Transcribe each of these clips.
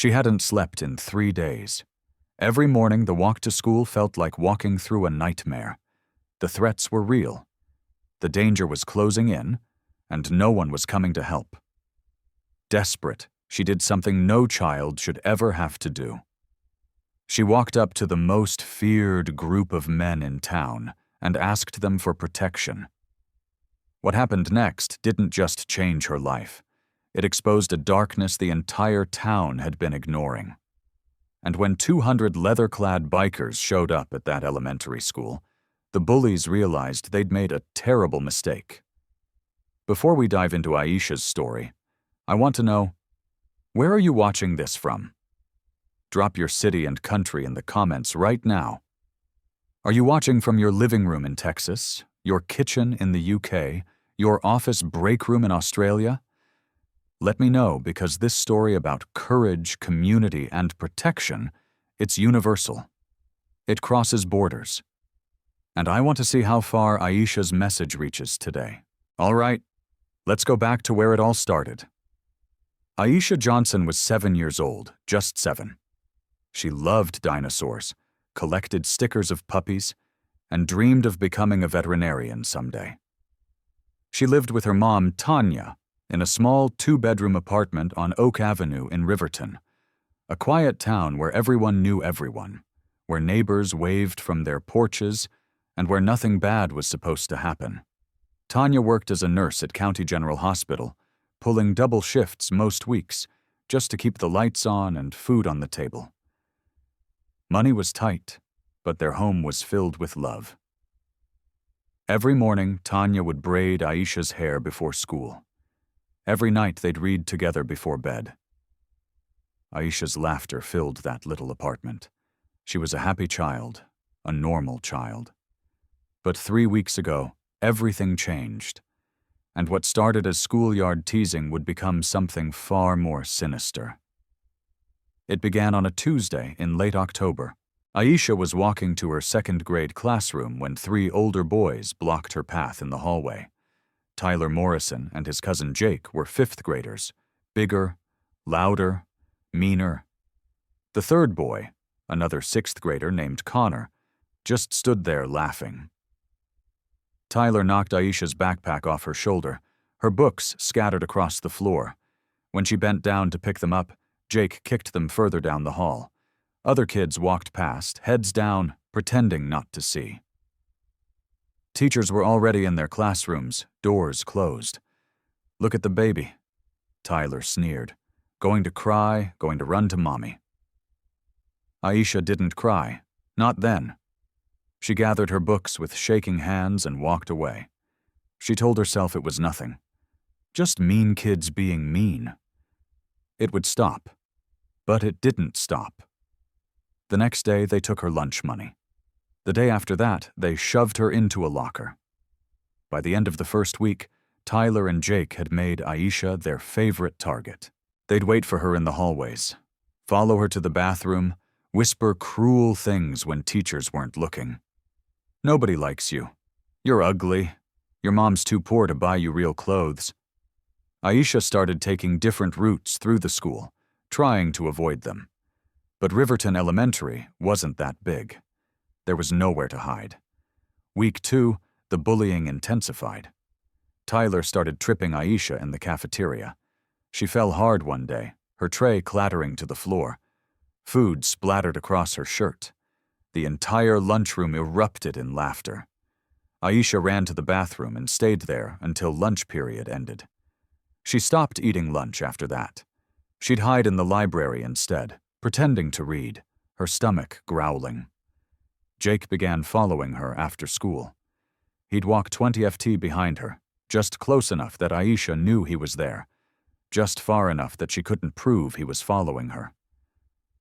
She hadn't slept in 3 days. Every morning, the walk to school felt like walking through a nightmare. The threats were real. The danger was closing in, and no one was coming to help. Desperate, she did something no child should ever have to do. She walked up to the most feared group of men in town and asked them for protection. What happened next didn't just change her life. It exposed a darkness the entire town had been ignoring. And when 200 leather-clad bikers showed up at that elementary school, the bullies realized they'd made a terrible mistake. Before we dive into Aisha's story, I want to know, where are you watching this from? Drop your city and country in the comments right now. Are you watching from your living room in Texas, your kitchen in the UK, your office break room in Australia? Let me know, because this story about courage, community, and protection, it's universal. It crosses borders. And I want to see how far Aisha's message reaches today. All right, let's go back to where it all started. Aisha Johnson was 7 years old, just 7. She loved dinosaurs, collected stickers of puppies, and dreamed of becoming a veterinarian someday. She lived with her mom, Tanya, in a small 2-bedroom apartment on Oak Avenue in Riverton, a quiet town where everyone knew everyone, where neighbors waved from their porches, and where nothing bad was supposed to happen. Tanya worked as a nurse at County General Hospital, pulling double shifts most weeks, just to keep the lights on and food on the table. Money was tight, but their home was filled with love. Every morning, Tanya would braid Aisha's hair before school. Every night, they'd read together before bed. Aisha's laughter filled that little apartment. She was a happy child, a normal child. But 3 weeks ago, everything changed, and what started as schoolyard teasing would become something far more sinister. It began on a Tuesday in late October. Aisha was walking to her 2nd grade classroom when 3 older boys blocked her path in the hallway. Tyler Morrison and his cousin Jake were 5th graders, bigger, louder, meaner. The 3rd boy, another 6th grader named Connor, just stood there laughing. Tyler knocked Aisha's backpack off her shoulder, her books scattered across the floor. When she bent down to pick them up, Jake kicked them further down the hall. Other kids walked past, heads down, pretending not to see. Teachers were already in their classrooms, doors closed. "Look at the baby," Tyler sneered. "Going to cry, going to run to mommy." Aisha didn't cry, not then. She gathered her books with shaking hands and walked away. She told herself it was nothing. Just mean kids being mean. It would stop. But it didn't stop. The next day, they took her lunch money. The day after that, they shoved her into a locker. By the end of the first week, Tyler and Jake had made Aisha their favorite target. They'd wait for her in the hallways, follow her to the bathroom, whisper cruel things when teachers weren't looking. "Nobody likes you. You're ugly. Your mom's too poor to buy you real clothes." Aisha started taking different routes through the school, trying to avoid them. But Riverton Elementary wasn't that big. There was nowhere to hide. Week 2, the bullying intensified. Tyler started tripping Aisha in the cafeteria. She fell hard one day, her tray clattering to the floor. Food splattered across her shirt. The entire lunchroom erupted in laughter. Aisha ran to the bathroom and stayed there until lunch period ended. She stopped eating lunch after that. She'd hide in the library instead, pretending to read, her stomach growling. Jake began following her after school. He'd walk 20 FT behind her, just close enough that Aisha knew he was there, just far enough that she couldn't prove he was following her.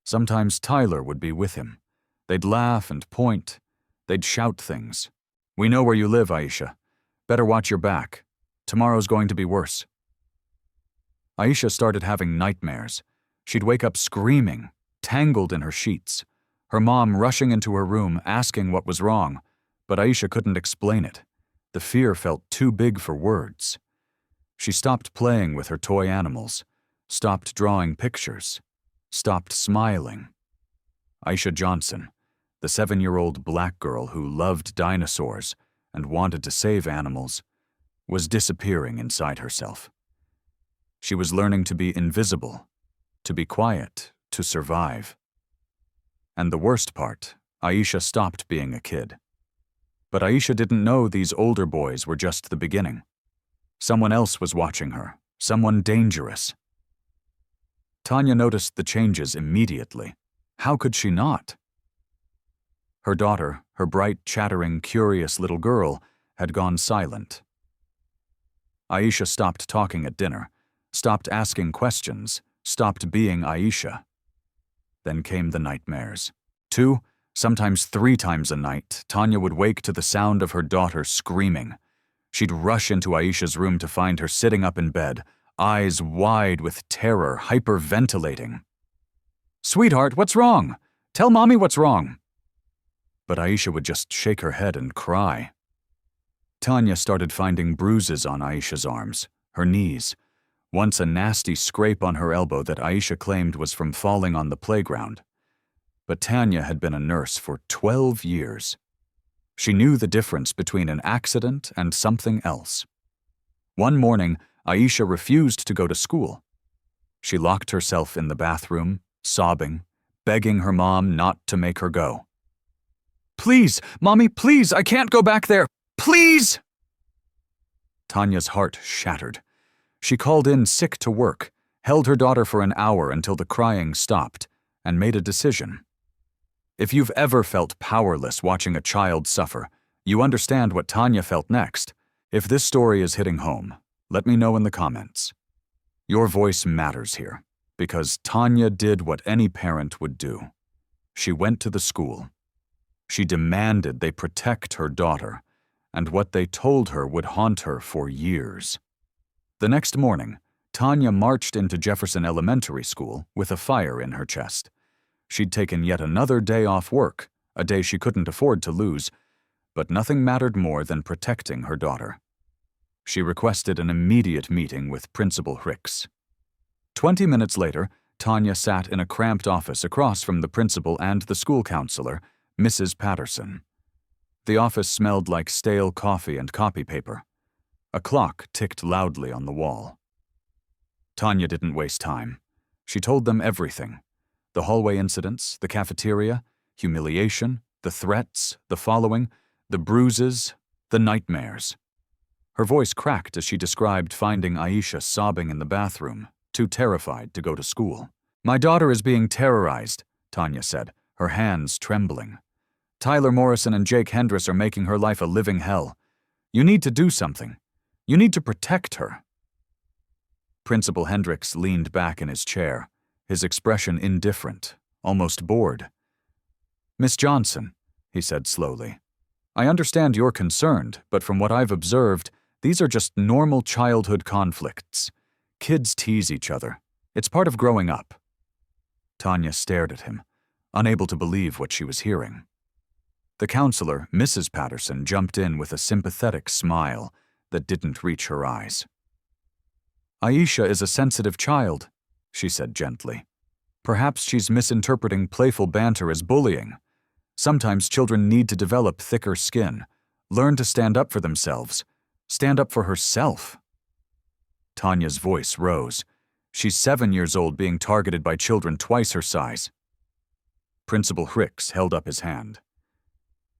Sometimes Tyler would be with him. They'd laugh and point. They'd shout things. "We know where you live, Aisha. Better watch your back. Tomorrow's going to be worse." Aisha started having nightmares. She'd wake up screaming, tangled in her sheets. Her mom rushing into her room, asking what was wrong, but Aisha couldn't explain it. The fear felt too big for words. She stopped playing with her toy animals, stopped drawing pictures. stopped smiling. Aisha Johnson, the 7-year-old black girl who loved dinosaurs and wanted to save animals, was disappearing inside herself. She was learning to be invisible, to be quiet, to survive. And the worst part, Aisha stopped being a kid. But Aisha didn't know these older boys were just the beginning. Someone else was watching her, someone dangerous. Tanya noticed the changes immediately. How could she not? Her daughter, her bright, chattering, curious little girl, had gone silent. Aisha stopped talking at dinner, stopped asking questions, stopped being Aisha. Then came the nightmares. 2, sometimes 3 times a night, Tanya would wake to the sound of her daughter screaming. She'd rush into Aisha's room to find her sitting up in bed, eyes wide with terror, hyperventilating. "Sweetheart, what's wrong? Tell Mommy what's wrong." But Aisha would just shake her head and cry. Tanya started finding bruises on Aisha's arms, her knees, once a nasty scrape on her elbow that Aisha claimed was from falling on the playground. But Tanya had been a nurse for 12 years. She knew the difference between an accident and something else. One morning, Aisha refused to go to school. She locked herself in the bathroom, sobbing, begging her mom not to make her go. "Please, Mommy, please, I can't go back there. Please!" Tanya's heart shattered. She called in sick to work, held her daughter for an hour until the crying stopped, and made a decision. If you've ever felt powerless watching a child suffer, you understand what Tanya felt next. If this story is hitting home, let me know in the comments. Your voice matters here, because Tanya did what any parent would do. She went to the school. She demanded they protect her daughter, and what they told her would haunt her for years. The next morning, Tanya marched into Jefferson Elementary School with a fire in her chest. She'd taken yet another day off work, a day she couldn't afford to lose, but nothing mattered more than protecting her daughter. She requested an immediate meeting with Principal Hicks. 20 minutes later, Tanya sat in a cramped office across from the principal and the school counselor, Mrs. Patterson. The office smelled like stale coffee and copy paper. A clock ticked loudly on the wall. Tanya didn't waste time. She told them everything. The hallway incidents, the cafeteria, humiliation, the threats, the following, the bruises, the nightmares. Her voice cracked as she described finding Aisha sobbing in the bathroom, too terrified to go to school. "My daughter is being terrorized," Tanya said, her hands trembling. "Tyler Morrison and Jake Hendricks are making her life a living hell. You need to do something. You need to protect her." Principal Hendricks leaned back in his chair, his expression indifferent, almost bored. "Miss Johnson," he said slowly, "I understand you're concerned, but from what I've observed, these are just normal childhood conflicts. Kids tease each other. It's part of growing up." Tanya stared at him, unable to believe what she was hearing. The counselor, Mrs. Patterson, jumped in with a sympathetic smile that didn't reach her eyes. "Aisha is a sensitive child," she said gently. "Perhaps she's misinterpreting playful banter as bullying. Sometimes children need to develop thicker skin, learn to stand up for themselves, stand up for herself." Tanya's voice rose. She's 7 years old being targeted by children twice her size. Principal Hicks held up his hand.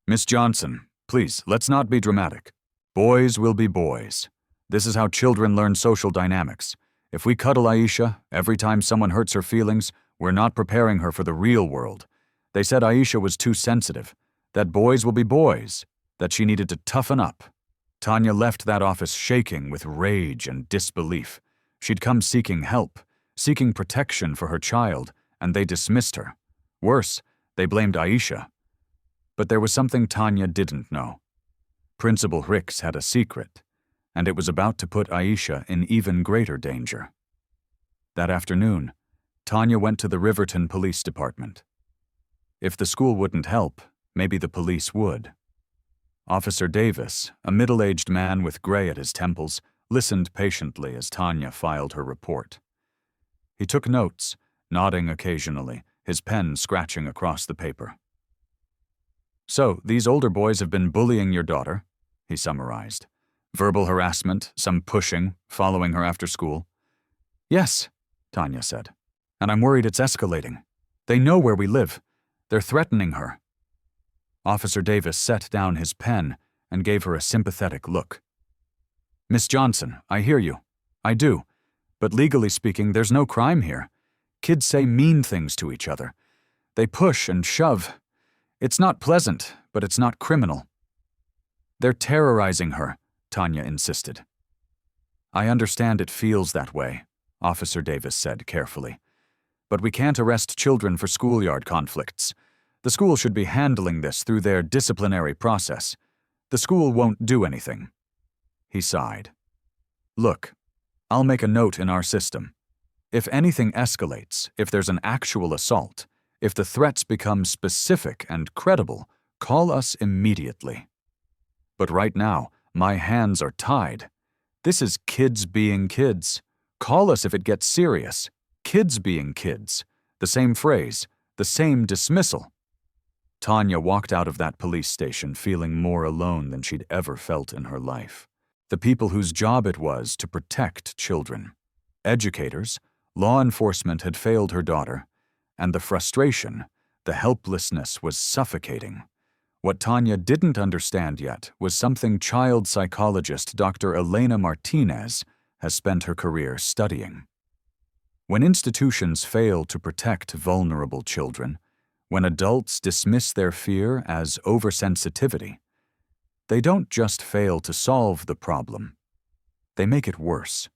"Miss Johnson, please, let's not be dramatic. Boys will be boys. This is how children learn social dynamics. If we cuddle Aisha every time someone hurts her feelings, we're not preparing her for the real world. They said Aisha was too sensitive, that boys will be boys, that she needed to toughen up." Tanya left that office shaking with rage and disbelief. She'd come seeking help, seeking protection for her child, and they dismissed her. Worse, they blamed Aisha. But there was something Tanya didn't know. Principal Hicks had a secret, and it was about to put Aisha in even greater danger. That afternoon, Tanya went to the Riverton Police Department. If the school wouldn't help, maybe the police would. Officer Davis, a middle-aged man with gray at his temples, listened patiently as Tanya filed her report. He took notes, nodding occasionally, his pen scratching across the paper. "So, these older boys have been bullying your daughter," he summarized. "Verbal harassment, some pushing, following her after school." "Yes," Tanya said. "And I'm worried it's escalating. They know where we live. They're threatening her." Officer Davis set down his pen and gave her a sympathetic look. "Miss Johnson, I hear you. I do. But legally speaking, there's no crime here. Kids say mean things to each other. They push and shove. It's not pleasant, but it's not criminal." "They're terrorizing her," Tanya insisted. "I understand it feels that way," Officer Davis said carefully. "But we can't arrest children for schoolyard conflicts. The school should be handling this through their disciplinary process. The school won't do anything." He sighed. "Look, I'll make a note in our system. If anything escalates, if there's an actual assault, if the threats become specific and credible, call us immediately. But right now, my hands are tied. This is kids being kids. Call us if it gets serious. Kids being kids. The same phrase, the same dismissal." Tanya walked out of that police station feeling more alone than she'd ever felt in her life. The people whose job it was to protect children. Educators, law enforcement had failed her daughter, and the frustration, the helplessness was suffocating. What Tanya didn't understand yet was something child psychologist Dr. Elena Martinez has spent her career studying. When institutions fail to protect vulnerable children, when adults dismiss their fear as oversensitivity, they don't just fail to solve the problem, they make it worse.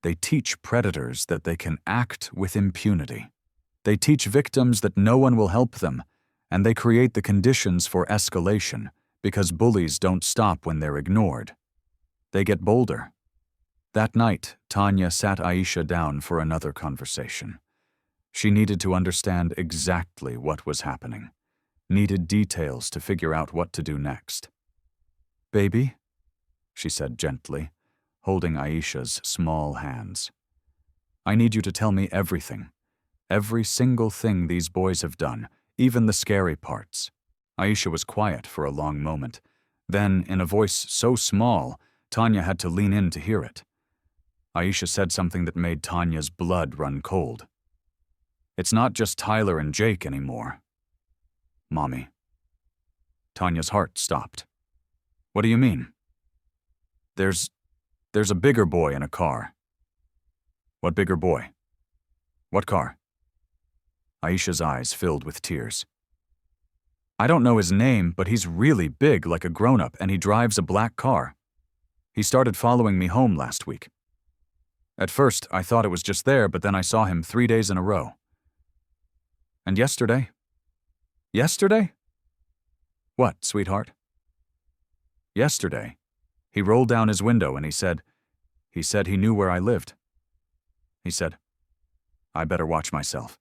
They teach predators that they can act with impunity. They teach victims that no one will help them, and they create the conditions for escalation because bullies don't stop when they're ignored. They get bolder. That night, Tanya sat Aisha down for another conversation. She needed to understand exactly what was happening, needed details to figure out what to do next. "Baby," she said gently, holding Aisha's small hands. "I need you to tell me everything. Every single thing these boys have done, even the scary parts." Aisha was quiet for a long moment. Then, in a voice so small, Tanya had to lean in to hear it. Aisha said something that made Tanya's blood run cold. "It's not just Tyler and Jake anymore, Mommy." Tanya's heart stopped. "What do you mean?" There's a bigger boy in a car." "What bigger boy? What car?" Aisha's eyes filled with tears. "I don't know his name, but he's really big like a grown-up and he drives a black car. He started following me home last week. At first, I thought it was just there, but then I saw him 3 days in a row. And yesterday? Yesterday? What, sweetheart?" "Yesterday, he rolled down his window and he said he knew where I lived. He said, I better watch myself."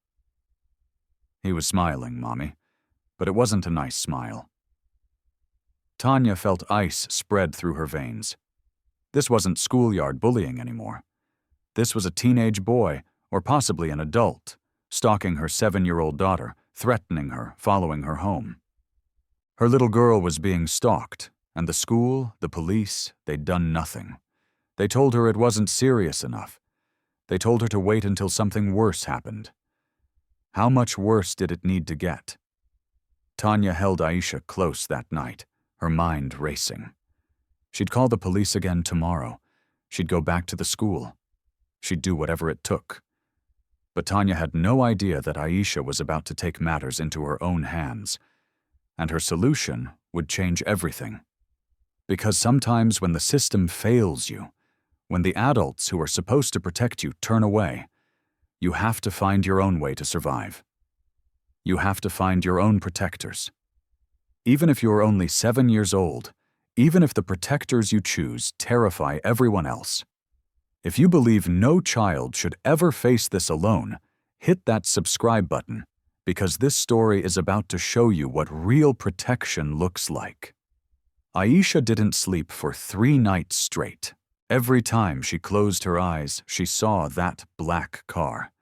He was smiling, Mommy, but it wasn't a nice smile. Tanya felt ice spread through her veins. This wasn't schoolyard bullying anymore. This was a teenage boy, or possibly an adult, stalking her 7-year-old daughter, threatening her, following her home. Her little girl was being stalked, and the school, the police, they'd done nothing. They told her it wasn't serious enough. They told her to wait until something worse happened. How much worse did it need to get? Tanya held Aisha close that night, her mind racing. She'd call the police again tomorrow. She'd go back to the school. She'd do whatever it took. But Tanya had no idea that Aisha was about to take matters into her own hands, and her solution would change everything. Because sometimes when the system fails you, when the adults who are supposed to protect you turn away, you have to find your own way to survive. You have to find your own protectors. Even if you're only 7 years old, even if the protectors you choose terrify everyone else, if you believe no child should ever face this alone, hit that subscribe button, because this story is about to show you what real protection looks like. Aisha didn't sleep for 3 nights straight. Every time she closed her eyes, she saw that black car.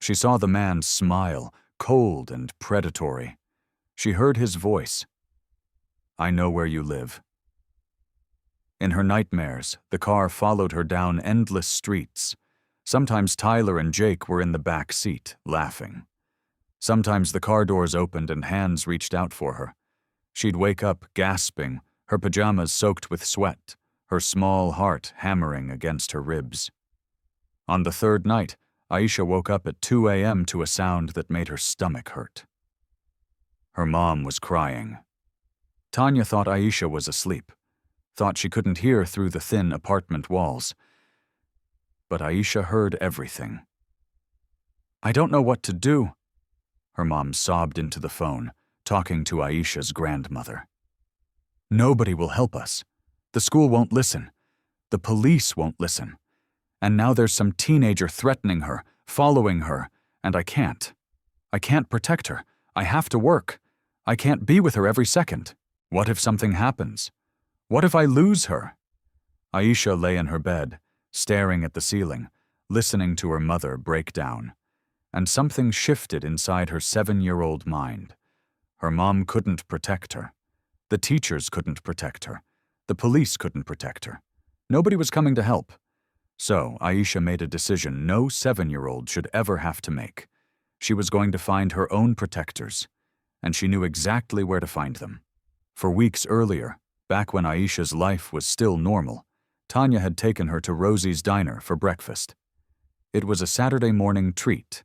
She saw the man smile, cold and predatory. She heard his voice. "I know where you live." In her nightmares, the car followed her down endless streets. Sometimes Tyler and Jake were in the back seat, laughing. Sometimes the car doors opened and hands reached out for her. She'd wake up gasping, her pajamas soaked with sweat, her small heart hammering against her ribs. On the third night, Aisha woke up at 2 a.m. to a sound that made her stomach hurt. Her mom was crying. Tanya thought Aisha was asleep, thought she couldn't hear through the thin apartment walls. But Aisha heard everything. "I don't know what to do," her mom sobbed into the phone, talking to Aisha's grandmother. "Nobody will help us. The school won't listen. The police won't listen. And now there's some teenager threatening her, following her, and I can't. I can't protect her. I have to work. I can't be with her every second. What if something happens? What if I lose her?" Aisha lay in her bed, staring at the ceiling, listening to her mother break down. And something shifted inside her 7-year-old mind. Her mom couldn't protect her. The teachers couldn't protect her. The police couldn't protect her. Nobody was coming to help. So Aisha made a decision no 7-year-old should ever have to make. She was going to find her own protectors, and she knew exactly where to find them. For weeks earlier, back when Aisha's life was still normal, Tanya had taken her to Rosie's Diner for breakfast. It was a Saturday morning treat: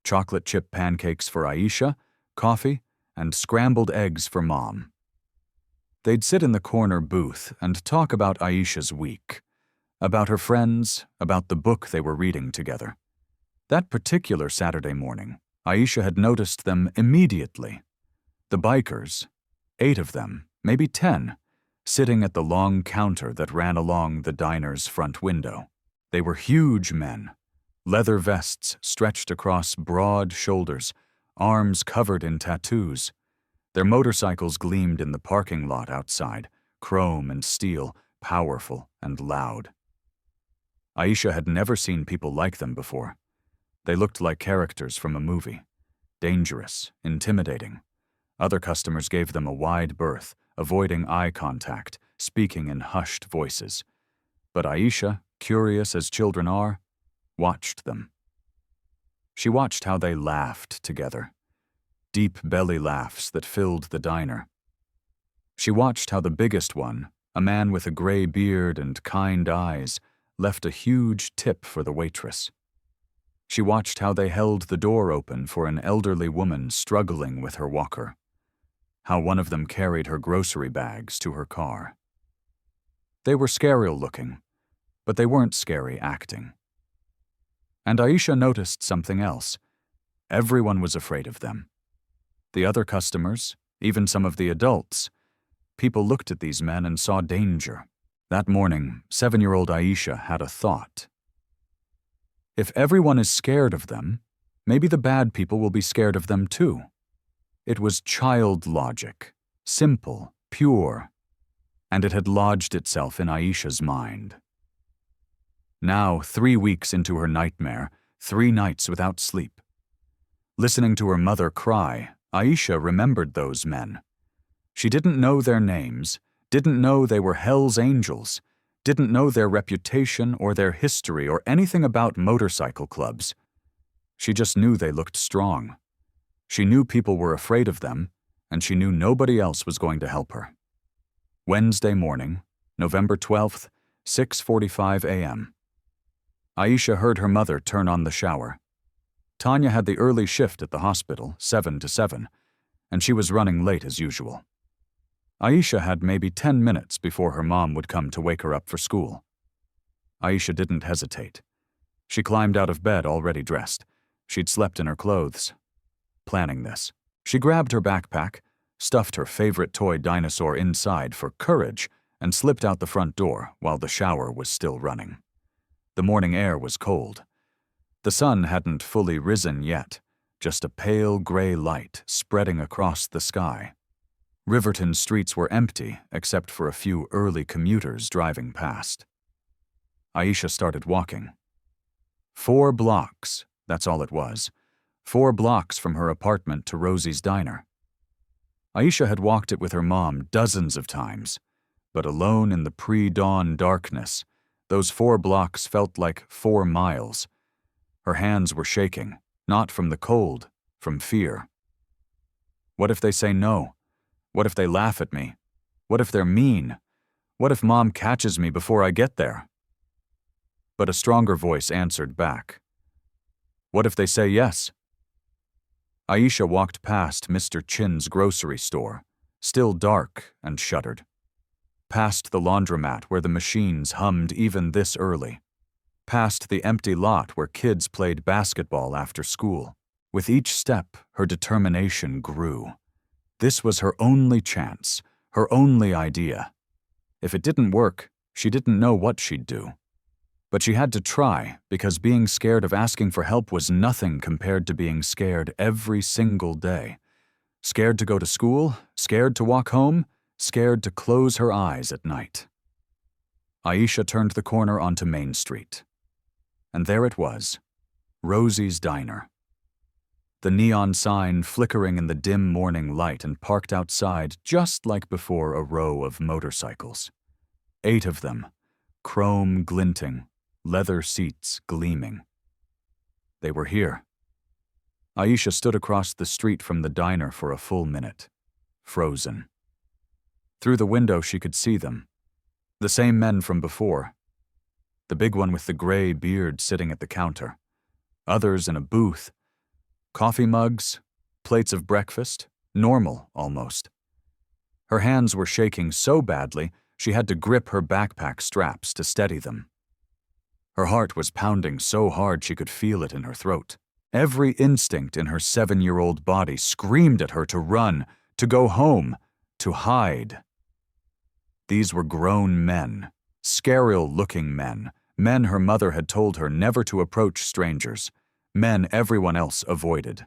chocolate chip pancakes for Aisha, coffee, and scrambled eggs for Mom. They'd sit in the corner booth and talk about Aisha's week, about her friends, about the book they were reading together. That particular Saturday morning, Aisha had noticed them immediately. The bikers, 8 of them, maybe 10, sitting at the long counter that ran along the diner's front window. They were huge men, leather vests stretched across broad shoulders, arms covered in tattoos. Their motorcycles gleamed in the parking lot outside, chrome and steel, powerful and loud. Aisha had never seen people like them before. They looked like characters from a movie, dangerous, intimidating. Other customers gave them a wide berth, avoiding eye contact, speaking in hushed voices. But Aisha, curious as children are, watched them. She watched how they laughed together, deep belly laughs that filled the diner. She watched how the biggest one, a man with a gray beard and kind eyes, left a huge tip for the waitress. She watched how they held the door open for an elderly woman struggling with her walker, how one of them carried her grocery bags to her car. They were scary looking, but they weren't scary acting. And Aisha noticed something else. Everyone was afraid of them. The other customers, even some of the adults. People looked at these men and saw danger. That morning, 7-year-old Aisha had a thought. If everyone is scared of them, maybe the bad people will be scared of them too. It was child logic, simple, pure, and it had lodged itself in Aisha's mind. Now, 3 weeks into her nightmare, 3 nights without sleep. Listening to her mother cry, Aisha remembered those men. She didn't know their names, didn't know they were Hell's Angels, didn't know their reputation or their history or anything about motorcycle clubs. She just knew they looked strong. She knew people were afraid of them, and she knew nobody else was going to help her. Wednesday morning, November 12th, 6:45 a.m. Aisha heard her mother turn on the shower. Tanya had the early shift at the hospital, 7 to 7, and she was running late as usual. Aisha had maybe 10 minutes before her mom would come to wake her up for school. Aisha didn't hesitate. She climbed out of bed already dressed. She'd slept in her clothes. Planning this, she grabbed her backpack, stuffed her favorite toy dinosaur inside for courage, and slipped out the front door while the shower was still running. The morning air was cold. The sun hadn't fully risen yet, just a pale gray light spreading across the sky. Riverton streets were empty except for a few early commuters driving past. Aisha started walking. 4 blocks, that's all it was. 4 blocks from her apartment to Rosie's diner. Aisha had walked it with her mom dozens of times, but alone in the pre-dawn darkness, those 4 blocks felt like 4 miles. Her hands were shaking, not from the cold, from fear. What if they say no? What if they laugh at me? What if they're mean? What if Mom catches me before I get there? But a stronger voice answered back. What if they say yes? Aisha walked past Mr. Chin's grocery store, still dark, and shuddered. Past the laundromat where the machines hummed even this early. Past the empty lot where kids played basketball after school. With each step, her determination grew. This was her only chance, her only idea. If it didn't work, she didn't know what she'd do. But she had to try, because being scared of asking for help was nothing compared to being scared every single day. Scared to go to school, scared to walk home, scared to close her eyes at night. Aisha turned the corner onto Main Street. And there it was, Rosie's Diner. The neon sign flickering in the dim morning light and parked outside just like before a row of motorcycles. 8 of them, chrome glinting, leather seats gleaming. They were here. Aisha stood across the street from the diner for a full minute, frozen. Through the window she could see them, the same men from before. The big one with the gray beard sitting at the counter, others in a booth, coffee mugs, plates of breakfast, normal almost. Her hands were shaking so badly she had to grip her backpack straps to steady them. Her heart was pounding so hard she could feel it in her throat. Every instinct in her 7-year-old body screamed at her to run, to go home, to hide. These were grown men, scarial-looking men, men her mother had told her never to approach strangers, men everyone else avoided.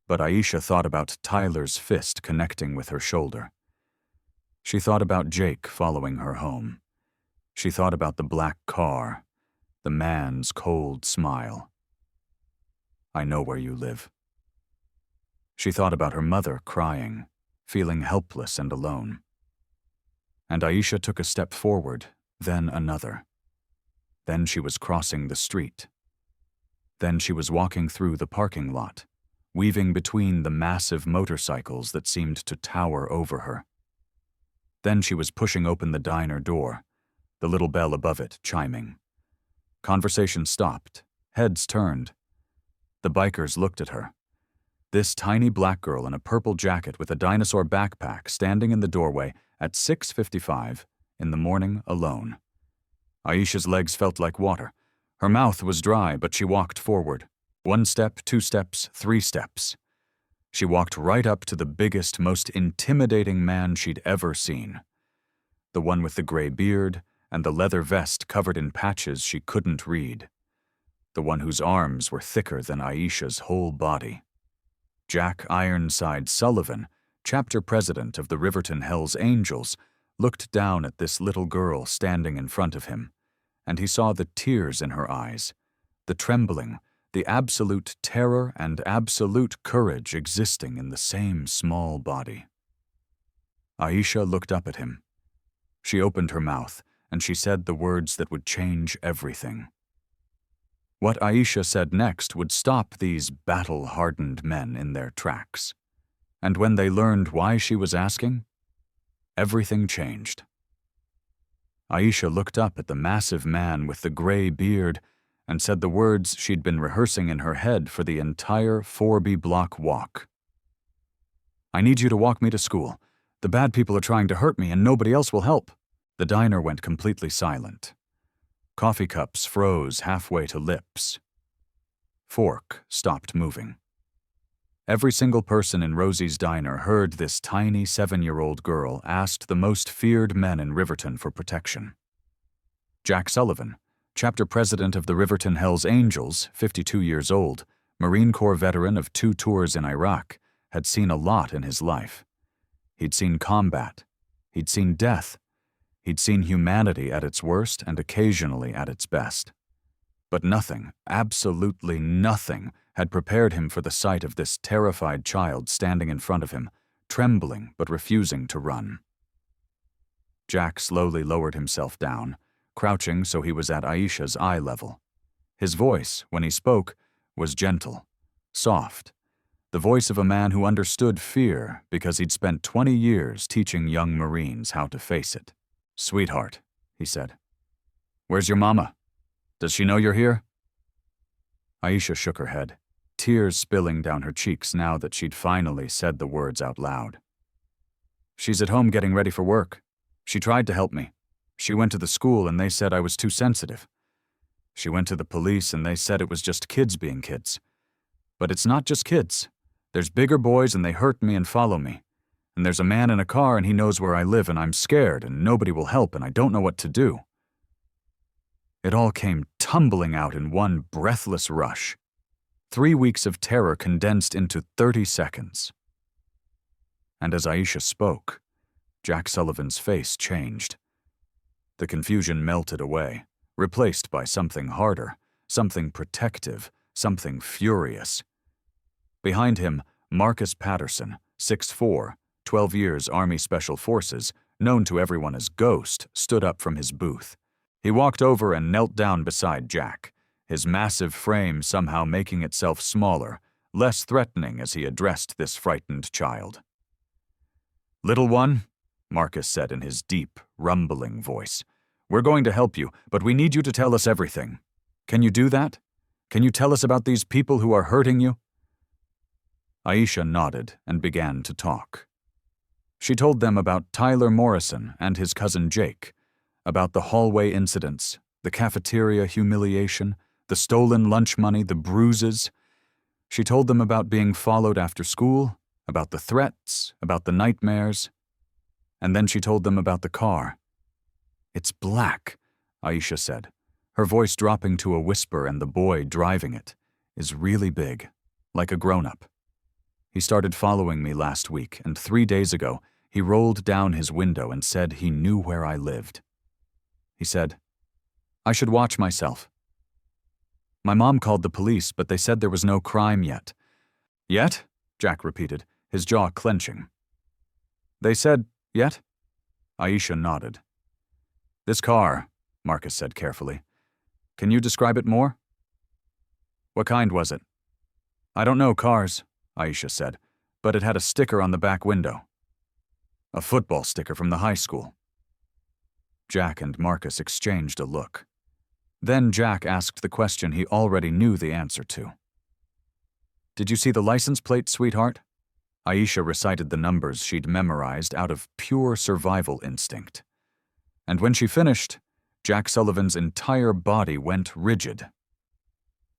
But Aisha thought about Tyler's fist connecting with her shoulder. She thought about Jake following her home. She thought about the black car, the man's cold smile. I know where you live. She thought about her mother crying, feeling helpless and alone. And Aisha took a step forward, then another. Then she was crossing the street. Then she was walking through the parking lot, weaving between the massive motorcycles that seemed to tower over her. Then she was pushing open the diner door, the little bell above it chiming. Conversation stopped, heads turned. The bikers looked at her. This tiny black girl in a purple jacket with a dinosaur backpack standing in the doorway at 6:55 in the morning alone. Aisha's legs felt like water. Her mouth was dry, but she walked forward. 1 step, 2 steps, 3 steps. She walked right up to the biggest, most intimidating man she'd ever seen. The one with the gray beard and the leather vest covered in patches she couldn't read. The one whose arms were thicker than Aisha's whole body. Jack Ironside Sullivan, chapter president of the Riverton Hells Angels, looked down at this little girl standing in front of him, and he saw the tears in her eyes, the trembling, the absolute terror and absolute courage existing in the same small body. Aisha looked up at him. She opened her mouth, and she said the words that would change everything. What Aisha said next would stop these battle-hardened men in their tracks. And when they learned why she was asking, everything changed. Aisha looked up at the massive man with the gray beard and said the words she'd been rehearsing in her head for the entire 4B block walk. I need you to walk me to school. The bad people are trying to hurt me and nobody else will help. The diner went completely silent. Coffee cups froze halfway to lips. Fork stopped moving. Every single person in Rosie's diner heard this tiny 7-year-old girl asked the most feared men in Riverton for protection. Jack Sullivan, chapter president of the Riverton Hells Angels, 52 years old, Marine Corps veteran of 2 tours in Iraq, had seen a lot in his life. He'd seen combat. He'd seen death. He'd seen humanity at its worst and occasionally at its best. But nothing, absolutely nothing, had prepared him for the sight of this terrified child standing in front of him, trembling but refusing to run. Jack slowly lowered himself down, crouching so he was at Aisha's eye level. His voice, when he spoke, was gentle, soft, the voice of a man who understood fear because he'd spent 20 years teaching young Marines how to face it. "Sweetheart," he said. "Where's your mama? Does she know you're here?" Aisha shook her head, tears spilling down her cheeks now that she'd finally said the words out loud. "She's at home getting ready for work. She tried to help me. She went to the school and they said I was too sensitive. She went to the police and they said it was just kids being kids. But it's not just kids. There's bigger boys and they hurt me and follow me. And there's a man in a car and he knows where I live and I'm scared and nobody will help and I don't know what to do." It all came tumbling out in one breathless rush. 3 weeks of terror condensed into 30 seconds. And as Aisha spoke, Jack Sullivan's face changed. The confusion melted away, replaced by something harder, something protective, something furious. Behind him, Marcus Patterson, 6'4", 12 years Army Special Forces, known to everyone as Ghost, stood up from his booth. He walked over and knelt down beside Jack, his massive frame somehow making itself smaller, less threatening as he addressed this frightened child. "Little one," Marcus said in his deep, rumbling voice, "we're going to help you, but we need you to tell us everything. Can you do that? Can you tell us about these people who are hurting you?" Aisha nodded and began to talk. She told them about Tyler Morrison and his cousin Jake, about the hallway incidents, the cafeteria humiliation, the stolen lunch money, the bruises. She told them about being followed after school, about the threats, about the nightmares. And then she told them about the car. "It's black," Aisha said, her voice dropping to a whisper, and the boy driving it is really big, like a grown-up. He started following me last week, and 3 days ago, he rolled down his window and said he knew where I lived. He said, "I should watch myself." My mom called the police, but they said there was no crime yet. "Yet?" Jack repeated, his jaw clenching. "They said, yet?" Aisha nodded. "This car," Marcus said carefully. "Can you describe it more?" "What kind was it?" "I don't know cars," Aisha said, "but it had a sticker on the back window. A football sticker from the high school." Jack and Marcus exchanged a look. Then Jack asked the question he already knew the answer to. "Did you see the license plate, sweetheart?" Aisha recited the numbers she'd memorized out of pure survival instinct. And when she finished, Jack Sullivan's entire body went rigid.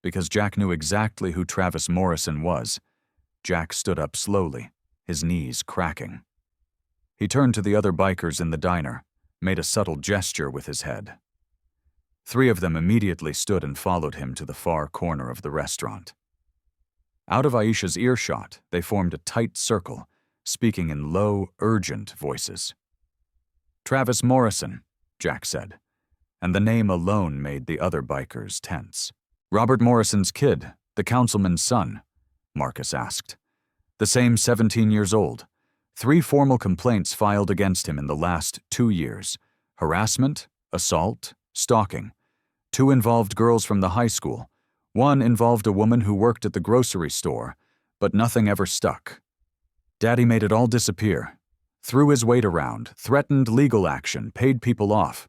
Because Jack knew exactly who Travis Morrison was, Jack stood up slowly, his knees cracking. He turned to the other bikers in the diner, made a subtle gesture with his head. 3 of them immediately stood and followed him to the far corner of the restaurant. Out of Aisha's earshot, they formed a tight circle, speaking in low, urgent voices. "Travis Morrison," Jack said, and the name alone made the other bikers tense. "Robert Morrison's kid, the councilman's son?" Marcus asked. "The same 17 years old. 3 formal complaints filed against him in the last 2 years. Harassment, assault, stalking. 2 involved girls from the high school. 1 involved a woman who worked at the grocery store, but nothing ever stuck. Daddy made it all disappear. Threw his weight around, threatened legal action, paid people off.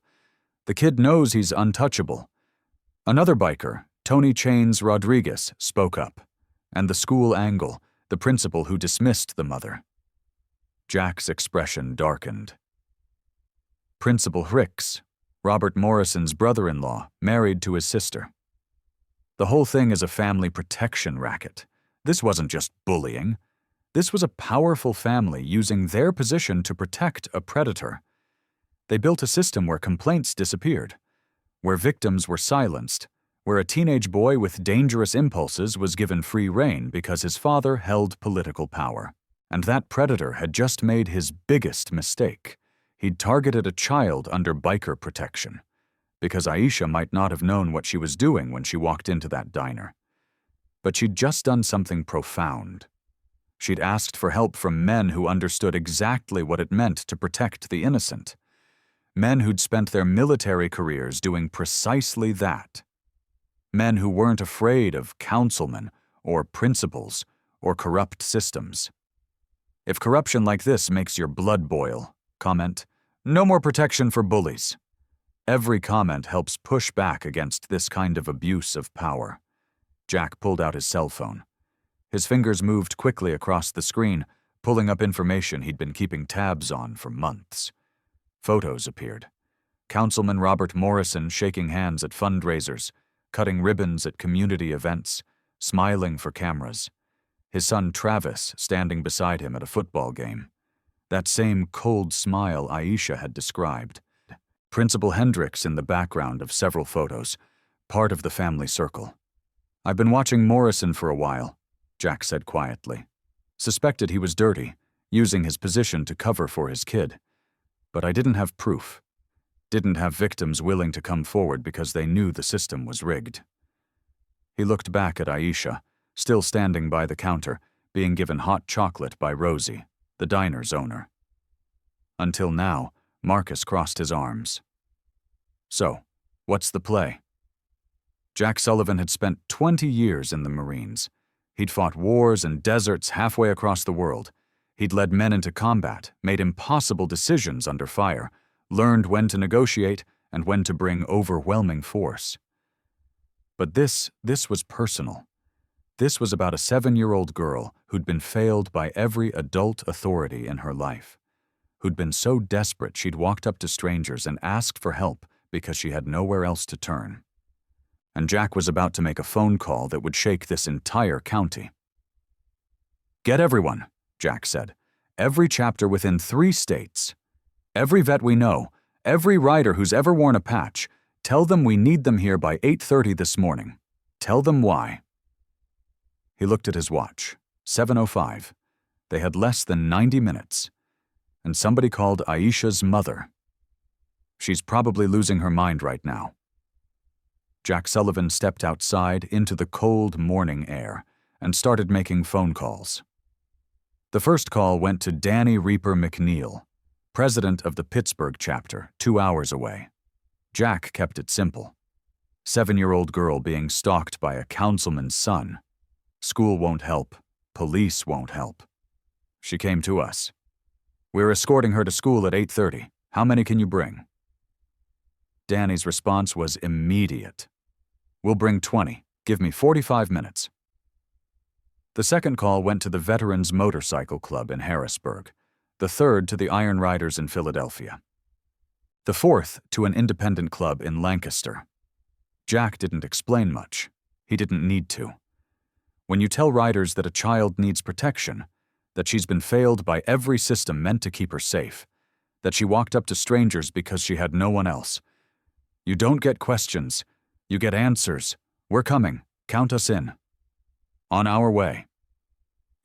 The kid knows he's untouchable." Another biker, Tony Chains Rodriguez, spoke up, and the school angle, the principal who dismissed the mother. Jack's expression darkened. Principal Hicks, Robert Morrison's brother-in-law, married to his sister. The whole thing is a family protection racket. This wasn't just bullying. This was a powerful family using their position to protect a predator. They built a system where complaints disappeared, where victims were silenced, where a teenage boy with dangerous impulses was given free rein because his father held political power. And that predator had just made his biggest mistake. He'd targeted a child under biker protection, because Aisha might not have known what she was doing when she walked into that diner. But she'd just done something profound. She'd asked for help from men who understood exactly what it meant to protect the innocent. Men who'd spent their military careers doing precisely that. Men who weren't afraid of councilmen or principals or corrupt systems. If corruption like this makes your blood boil, comment, "No more protection for bullies." Every comment helps push back against this kind of abuse of power. Jack pulled out his cell phone. His fingers moved quickly across the screen, pulling up information he'd been keeping tabs on for months. Photos appeared. Councilman Robert Morrison shaking hands at fundraisers, cutting ribbons at community events, smiling for cameras. His son Travis standing beside him at a football game. That same cold smile Aisha had described. Principal Hendricks in the background of several photos, part of the family circle. "I've been watching Morrison for a while," Jack said quietly. "Suspected he was dirty, using his position to cover for his kid. But I didn't have proof. Didn't have victims willing to come forward because they knew the system was rigged." He looked back at Aisha, still standing by the counter, being given hot chocolate by Rosie, the diner's owner. Until now, Marcus crossed his arms. "So, what's the play?" Jack Sullivan had spent 20 years in the Marines. He'd fought wars and deserts halfway across the world. He'd led men into combat, made impossible decisions under fire, learned when to negotiate and when to bring overwhelming force. But this was personal. This was about a 7-year-old girl who'd been failed by every adult authority in her life, who'd been so desperate she'd walked up to strangers and asked for help because she had nowhere else to turn. And Jack was about to make a phone call that would shake this entire county. "Get everyone," Jack said. "Every chapter within 3 states. Every vet we know, every rider who's ever worn a patch, tell them we need them here by 8:30 this morning. Tell them why." He looked at his watch. 7:05. They had less than 90 minutes. And somebody called Aisha's mother. She's probably losing her mind right now. Jack Sullivan stepped outside into the cold morning air and started making phone calls. The first call went to Danny Reaper McNeil, president of the Pittsburgh chapter, 2 hours away. Jack kept it simple. 7-year-old girl being stalked by a councilman's son. School won't help. Police won't help. She came to us. "We're escorting her to school at 8:30. How many can you bring?" Danny's response was immediate. "We'll bring 20. Give me 45 minutes. The second call went to the Veterans Motorcycle Club in Harrisburg, the third to the Iron Riders in Philadelphia, the fourth to an independent club in Lancaster. Jack didn't explain much. He didn't need to. When you tell riders that a child needs protection, that she's been failed by every system meant to keep her safe, that she walked up to strangers because she had no one else, you don't get questions, you get answers. "We're coming. Count us in." On our way.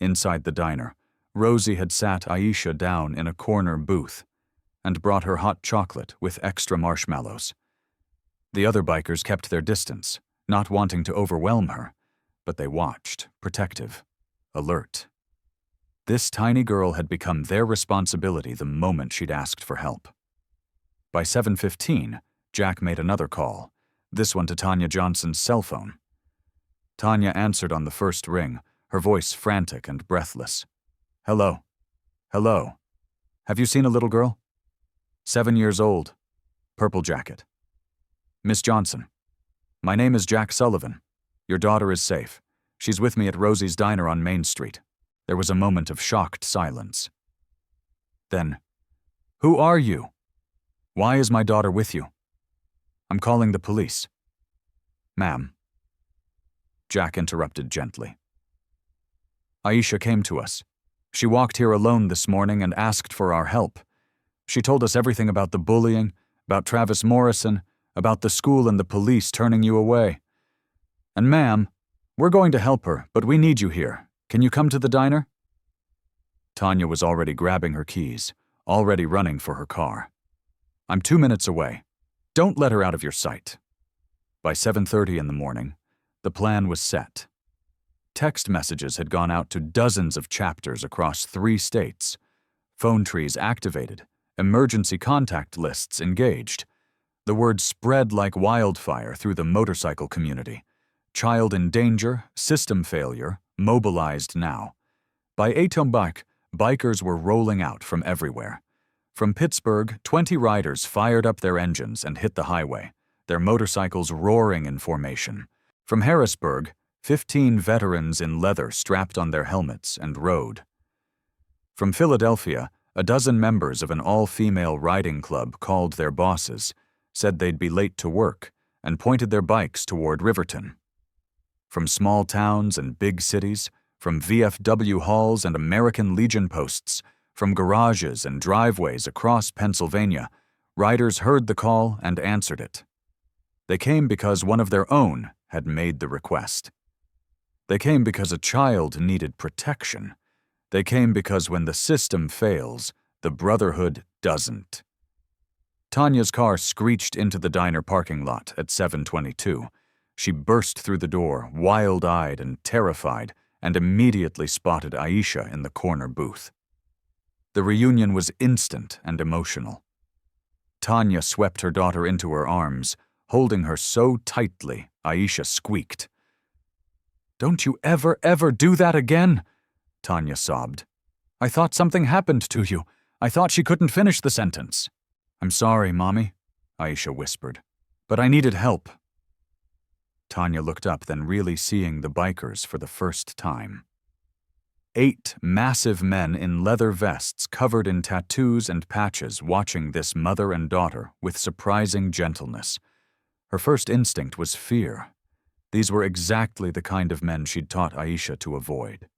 Inside the diner, Rosie had sat Aisha down in a corner booth and brought her hot chocolate with extra marshmallows. The other bikers kept their distance, not wanting to overwhelm her, but they watched, protective, alert. This tiny girl had become their responsibility the moment she'd asked for help. By 7:15, Jack made another call, this one to Tanya Johnson's cell phone. Tanya answered on the first ring, her voice frantic and breathless. "Hello. Hello. Have you seen a little girl? 7 years old. Purple jacket. Miss Johnson. My name is Jack Sullivan. Your daughter is safe. She's with me at Rosie's Diner on Main Street." There was a moment of shocked silence. Then, "Who are you? Why is my daughter with you?" "I'm calling the police." "Ma'am." Jack interrupted gently. "Aisha came to us. She walked here alone this morning and asked for our help. She told us everything about the bullying, about Travis Morrison, about the school and the police turning you away. And ma'am, we're going to help her, but we need you here. Can you come to the diner?" Tanya was already grabbing her keys, already running for her car. "I'm 2 minutes away. Don't let her out of your sight." By 7:30 in the morning, the plan was set. Text messages had gone out to dozens of chapters across 3 states. Phone trees activated, emergency contact lists engaged. The word spread like wildfire through the motorcycle community. Child in danger, system failure, mobilized now. By Atombike, bikers were rolling out from everywhere. From Pittsburgh, 20 riders fired up their engines and hit the highway, their motorcycles roaring in formation. From Harrisburg, 15 veterans in leather strapped on their helmets and rode. From Philadelphia, a dozen members of an all-female riding club called their bosses, said they'd be late to work, and pointed their bikes toward Riverton. From small towns and big cities, from VFW halls and American Legion posts, from garages and driveways across Pennsylvania, riders heard the call and answered it. They came because one of their own had made the request. They came because a child needed protection. They came because when the system fails, the brotherhood doesn't. Tanya's car screeched into the diner parking lot at 7:22. She burst through the door, wild-eyed and terrified, and immediately spotted Aisha in the corner booth. The reunion was instant and emotional. Tanya swept her daughter into her arms, holding her so tightly, Aisha squeaked. "Don't you ever do that again," Tanya sobbed. "I thought something happened to you. I thought," she couldn't finish the sentence. "I'm sorry, Mommy," Aisha whispered, "but I needed help." Tanya looked up, then really seeing the bikers for the first time. 8 massive men in leather vests covered in tattoos and patches watching this mother and daughter with surprising gentleness. Her first instinct was fear. These were exactly the kind of men she'd taught Aisha to avoid.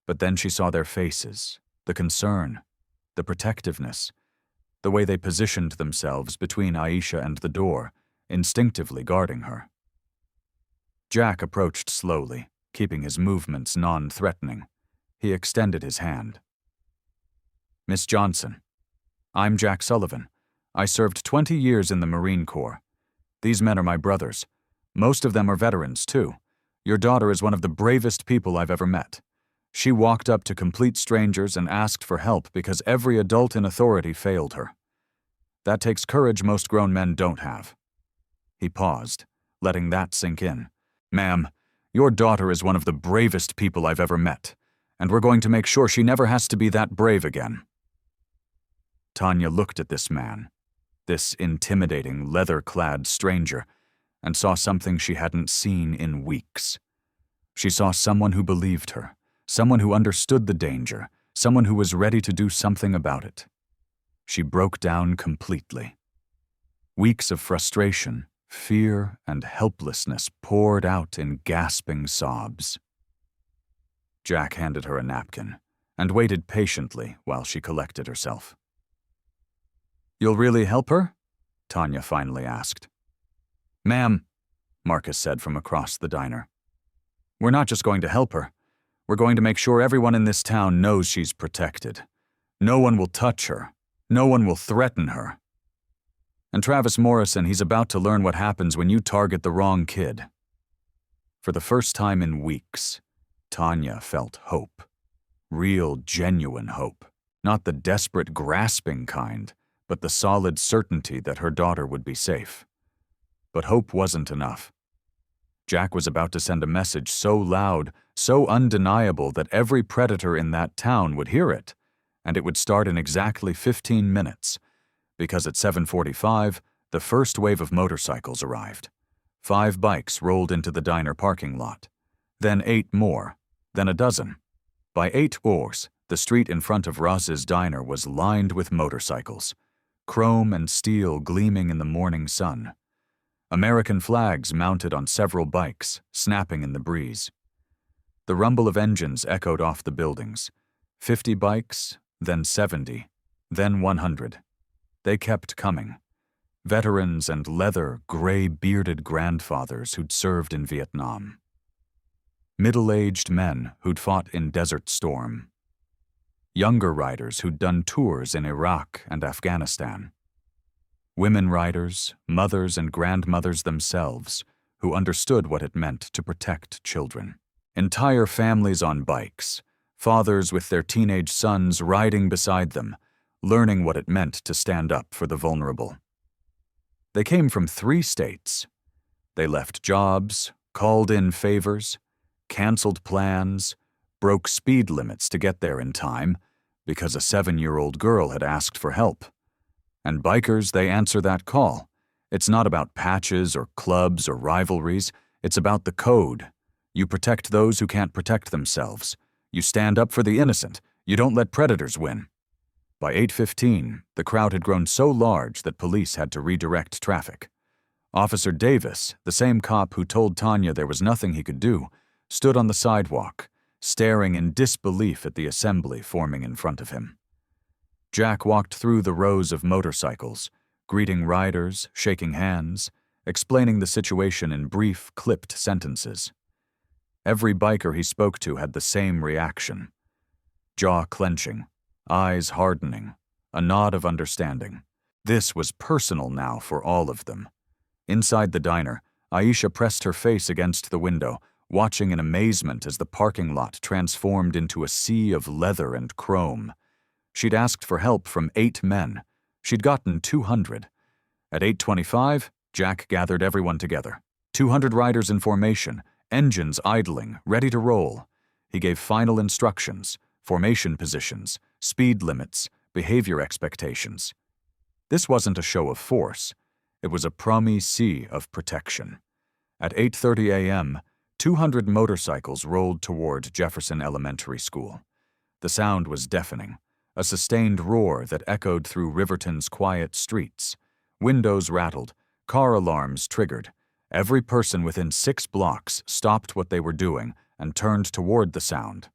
But then she saw their faces, the concern, the protectiveness, the way they positioned themselves between Aisha and the door, instinctively guarding her. Jack approached slowly, keeping his movements non-threatening. He extended his hand. "Miss Johnson, I'm Jack Sullivan. I served 20 years in the Marine Corps. These men are my brothers. Most of them are veterans, too. Your daughter is one of the bravest people I've ever met. She walked up to complete strangers and asked for help because every adult in authority failed her. That takes courage most grown men don't have." He paused, letting that sink in. "Ma'am, your daughter is one of the bravest people I've ever met, and we're going to make sure she never has to be that brave again." Tanya looked at this man, this intimidating, leather-clad stranger, and saw something she hadn't seen in weeks. She saw someone who believed her, someone who understood the danger, someone who was ready to do something about it. She broke down completely. Weeks of frustration, fear, and helplessness poured out in gasping sobs. Jack handed her a napkin and waited patiently while she collected herself. "You'll really help her?" Tanya finally asked. "Ma'am," Marcus said from across the diner, "we're not just going to help her. We're going to make sure everyone in this town knows she's protected. No one will touch her. No one will threaten her. And Travis Morrison, he's about to learn what happens when you target the wrong kid." For the first time in weeks, Tanya felt hope. Real, genuine hope. Not the desperate, grasping kind, but the solid certainty that her daughter would be safe. But hope wasn't enough. Jack was about to send a message so loud, so undeniable that every predator in that town would hear it, and it would start in exactly 15 minutes, because at 7:45, the first wave of motorcycles arrived. 5 bikes rolled into the diner parking lot, then 8 more, then a dozen. By 8 hours, the street in front of Ross's diner was lined with motorcycles, chrome and steel gleaming in the morning sun. American flags mounted on several bikes, snapping in the breeze. The rumble of engines echoed off the buildings. 50 bikes, then 70, then 100. They kept coming. Veterans and leather, gray-bearded grandfathers who'd served in Vietnam. Middle-aged men who'd fought in Desert Storm. Younger riders who'd done tours in Iraq and Afghanistan. Women riders, mothers and grandmothers themselves, who understood what it meant to protect children. Entire families on bikes, fathers with their teenage sons riding beside them, learning what it meant to stand up for the vulnerable. They came from 3 states. They left jobs, called in favors, canceled plans, broke speed limits to get there in time because a 7-year-old girl had asked for help. And bikers, they answer that call. It's not about patches or clubs or rivalries. It's about the code. You protect those who can't protect themselves. You stand up for the innocent. You don't let predators win. By 8:15, the crowd had grown so large that police had to redirect traffic. Officer Davis, the same cop who told Tanya there was nothing he could do, stood on the sidewalk, staring in disbelief at the assembly forming in front of him. Jack walked through the rows of motorcycles, greeting riders, shaking hands, explaining the situation in brief, clipped sentences. Every biker he spoke to had the same reaction. Jaw clenching, eyes hardening, a nod of understanding. This was personal now for all of them. Inside the diner, Aisha pressed her face against the window, watching in amazement as the parking lot transformed into a sea of leather and chrome. She'd asked for help from 8 men. She'd gotten 200. At 8:25, Jack gathered everyone together. 200 riders in formation, engines idling, ready to roll. He gave final instructions, formation positions, speed limits, behavior expectations. This wasn't a show of force. It was a promise of protection. At 8:30 a.m., 200 motorcycles rolled toward Jefferson Elementary School. The sound was deafening, a sustained roar that echoed through Riverton's quiet streets. Windows rattled, car alarms triggered. Every person within 6 blocks stopped what they were doing and turned toward the sound.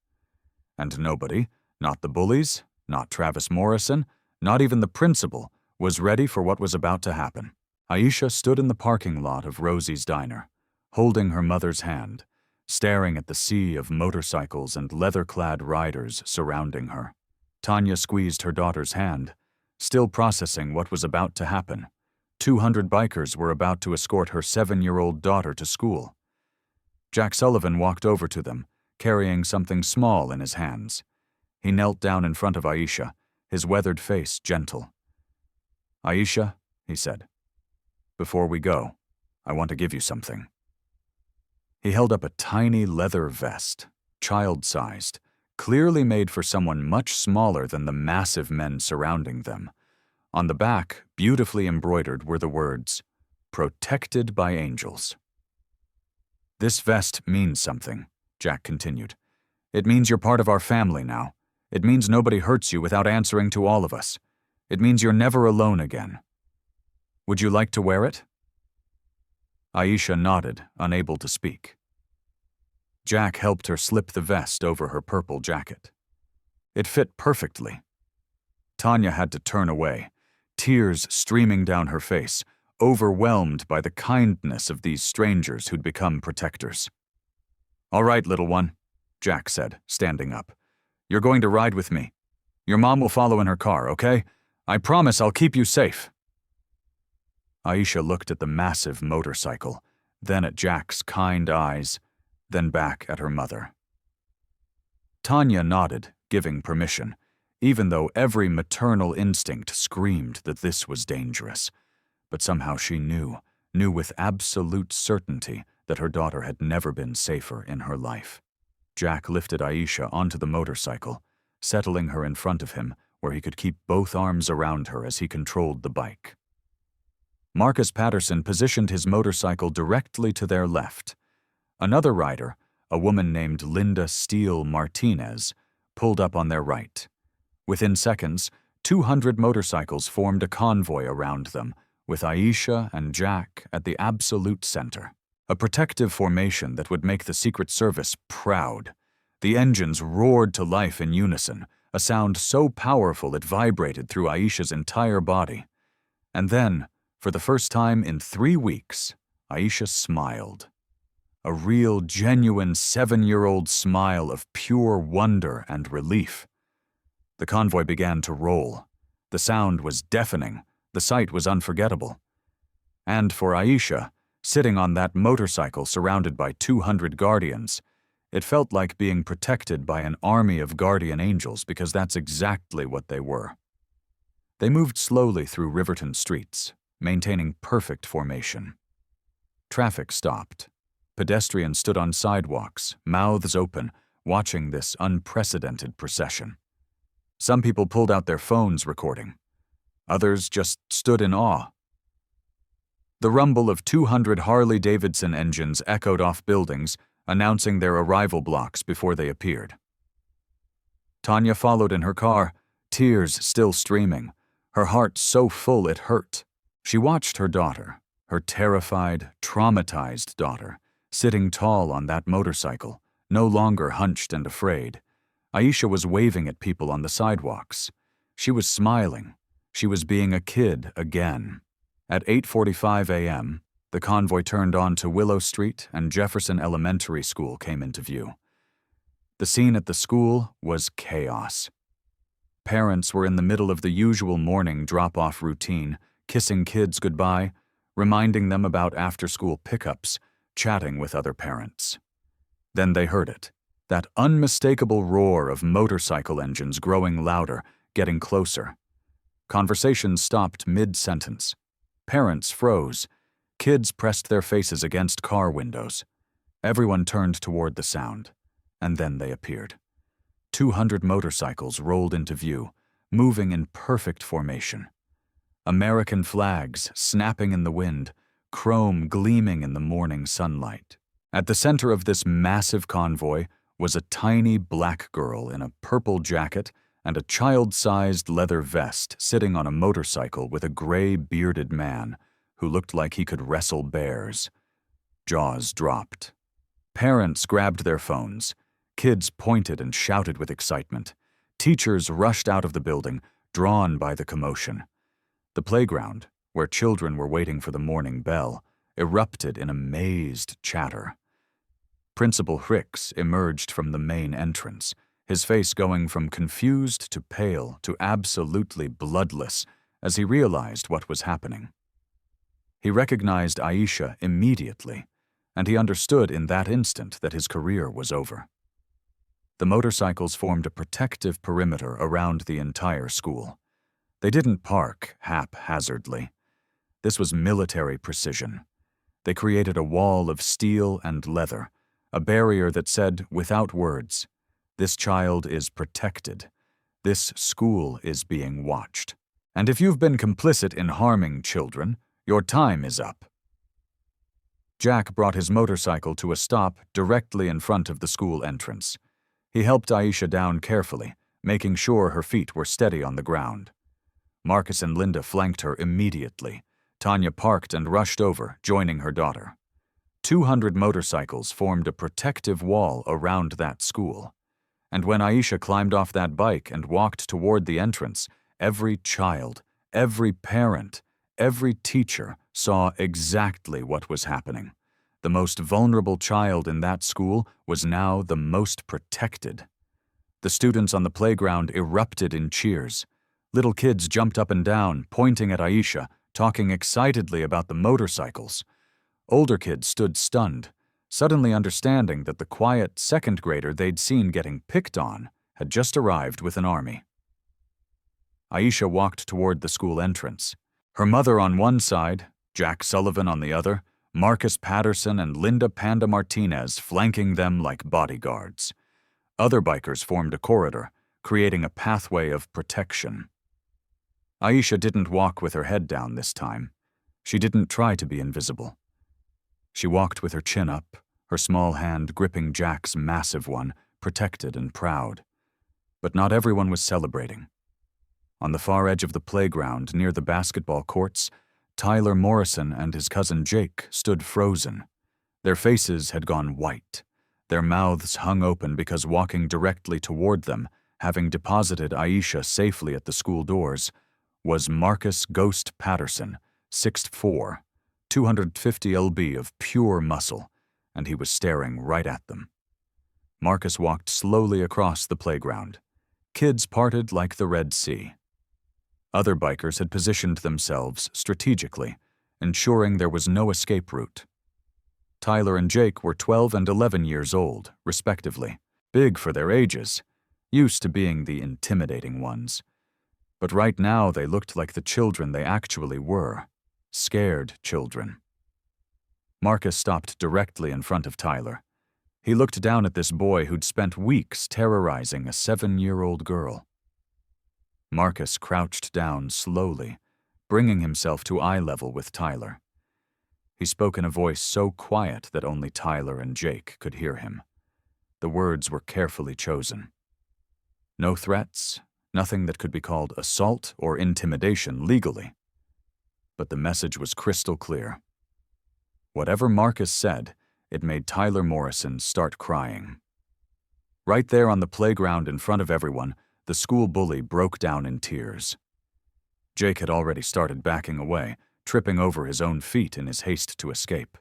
And nobody, not the bullies, not Travis Morrison, not even the principal, was ready for what was about to happen. Aisha stood in the parking lot of Rosie's diner, holding her mother's hand, staring at the sea of motorcycles and leather-clad riders surrounding her. Tanya squeezed her daughter's hand, still processing what was about to happen. 200 bikers were about to escort her 7-year-old daughter to school. Jack Sullivan walked over to them, carrying something small in his hands. He knelt down in front of Aisha, his weathered face gentle. "Aisha," he said, "before we go, I want to give you something." He held up a tiny leather vest, child-sized, clearly made for someone much smaller than the massive men surrounding them. On the back, beautifully embroidered, were the words, "Protected by Angels." "This vest means something," Jack continued. "It means you're part of our family now. It means nobody hurts you without answering to all of us. It means you're never alone again. Would you like to wear it?" Aisha nodded, unable to speak. Jack helped her slip the vest over her purple jacket. It fit perfectly. Tanya had to turn away, tears streaming down her face, overwhelmed by the kindness of these strangers who'd become protectors. "All right, little one," Jack said, standing up. "You're going to ride with me. Your mom will follow in her car, okay? I promise I'll keep you safe." Aisha looked at the massive motorcycle, then at Jack's kind eyes, then back at her mother. Tanya nodded, giving permission, even though every maternal instinct screamed that this was dangerous. But somehow she knew with absolute certainty that her daughter had never been safer in her life. Jack lifted Aisha onto the motorcycle, settling her in front of him where he could keep both arms around her as he controlled the bike. Marcus Patterson positioned his motorcycle directly to their left. Another rider, a woman named Linda Steele Martinez, pulled up on their right. Within seconds, 200 motorcycles formed a convoy around them, with Aisha and Jack at the absolute center. A protective formation that would make the Secret Service proud. The engines roared to life in unison, a sound so powerful it vibrated through Aisha's entire body. And then, for the first time in 3 weeks, Aisha smiled. A real, genuine 7-year-old smile of pure wonder and relief. The convoy began to roll. The sound was deafening. The sight was unforgettable. And for Aisha, sitting on that motorcycle surrounded by 200 guardians, It felt like being protected by an army of guardian angels because that's exactly what they were. They moved slowly through Riverton streets, maintaining perfect formation. Traffic stopped. Pedestrians stood on sidewalks, mouths open, watching this unprecedented procession. Some people pulled out their phones recording. Others just stood in awe. The rumble of 200 Harley-Davidson engines echoed off buildings, announcing their arrival blocks before they appeared. Tanya followed in her car, tears still streaming, her heart so full it hurt. She watched her daughter, her terrified, traumatized daughter, sitting tall on that motorcycle, no longer hunched and afraid. Aisha was waving at people on the sidewalks. She was smiling. She was being a kid again. At 8:45 a.m., the convoy turned onto Willow Street and Jefferson Elementary School came into view. The scene at the school was chaos. Parents were in the middle of the usual morning drop-off routine, kissing kids goodbye, reminding them about after-school pickups, chatting with other parents. Then they heard it, that unmistakable roar of motorcycle engines growing louder, getting closer. Conversations stopped mid-sentence. Parents froze. Kids pressed their faces against car windows. Everyone turned toward the sound, and then they appeared. 200 motorcycles rolled into view, moving in perfect formation. American flags snapping in the wind, chrome gleaming in the morning sunlight. At the center of this massive convoy was a tiny black girl in a purple jacket and a child-sized leather vest sitting on a motorcycle with a gray, bearded man who looked like he could wrestle bears. Jaws dropped. Parents grabbed their phones. Kids pointed and shouted with excitement. Teachers rushed out of the building, drawn by the commotion. The playground, where children were waiting for the morning bell, erupted in amazed chatter. Principal Hicks emerged from the main entrance, his face going from confused to pale to absolutely bloodless as he realized what was happening. He recognized Aisha immediately, and he understood in that instant that his career was over. The motorcycles formed a protective perimeter around the entire school. They didn't park haphazardly. This was military precision. They created a wall of steel and leather, a barrier that said, without words, "This child is protected. This school is being watched. And if you've been complicit in harming children, your time is up." Jack brought his motorcycle to a stop directly in front of the school entrance. He helped Aisha down carefully, making sure her feet were steady on the ground. Marcus and Linda flanked her immediately. Tanya parked and rushed over, joining her daughter. 200 motorcycles formed a protective wall around that school. And when Aisha climbed off that bike and walked toward the entrance, every child, every parent, every teacher saw exactly what was happening. The most vulnerable child in that school was now the most protected. The students on the playground erupted in cheers. Little kids jumped up and down, pointing at Aisha, talking excitedly about the motorcycles. Older kids stood stunned, suddenly understanding that the quiet second grader they'd seen getting picked on had just arrived with an army. Aisha walked toward the school entrance. Her mother on one side, Jack Sullivan on the other, Marcus Patterson and Linda Panda Martinez flanking them like bodyguards. Other bikers formed a corridor, creating a pathway of protection. Aisha didn't walk with her head down this time. She didn't try to be invisible. She walked with her chin up, her small hand gripping Jack's massive one, protected and proud. But not everyone was celebrating. On the far edge of the playground near the basketball courts, Tyler Morrison and his cousin Jake stood frozen. Their faces had gone white. Their mouths hung open because walking directly toward them, having deposited Aisha safely at the school doors, was Marcus Ghost Patterson, 6'4", 250 lb of pure muscle, and he was staring right at them. Marcus walked slowly across the playground. Kids parted like the Red Sea. Other bikers had positioned themselves strategically, ensuring there was no escape route. Tyler and Jake were 12 and 11 years old, respectively, big for their ages, used to being the intimidating ones. But right now they looked like the children they actually were, scared children. Marcus stopped directly in front of Tyler. He looked down at this boy who'd spent weeks terrorizing a 7-year-old girl. Marcus crouched down slowly, bringing himself to eye level with Tyler. He spoke in a voice so quiet that only Tyler and Jake could hear him. The words were carefully chosen. No threats, nothing that could be called assault or intimidation legally. But the message was crystal clear. Whatever Marcus said, it made Tyler Morrison start crying. Right there on the playground in front of everyone, the school bully broke down in tears. Jake had already started backing away, tripping over his own feet in his haste to escape.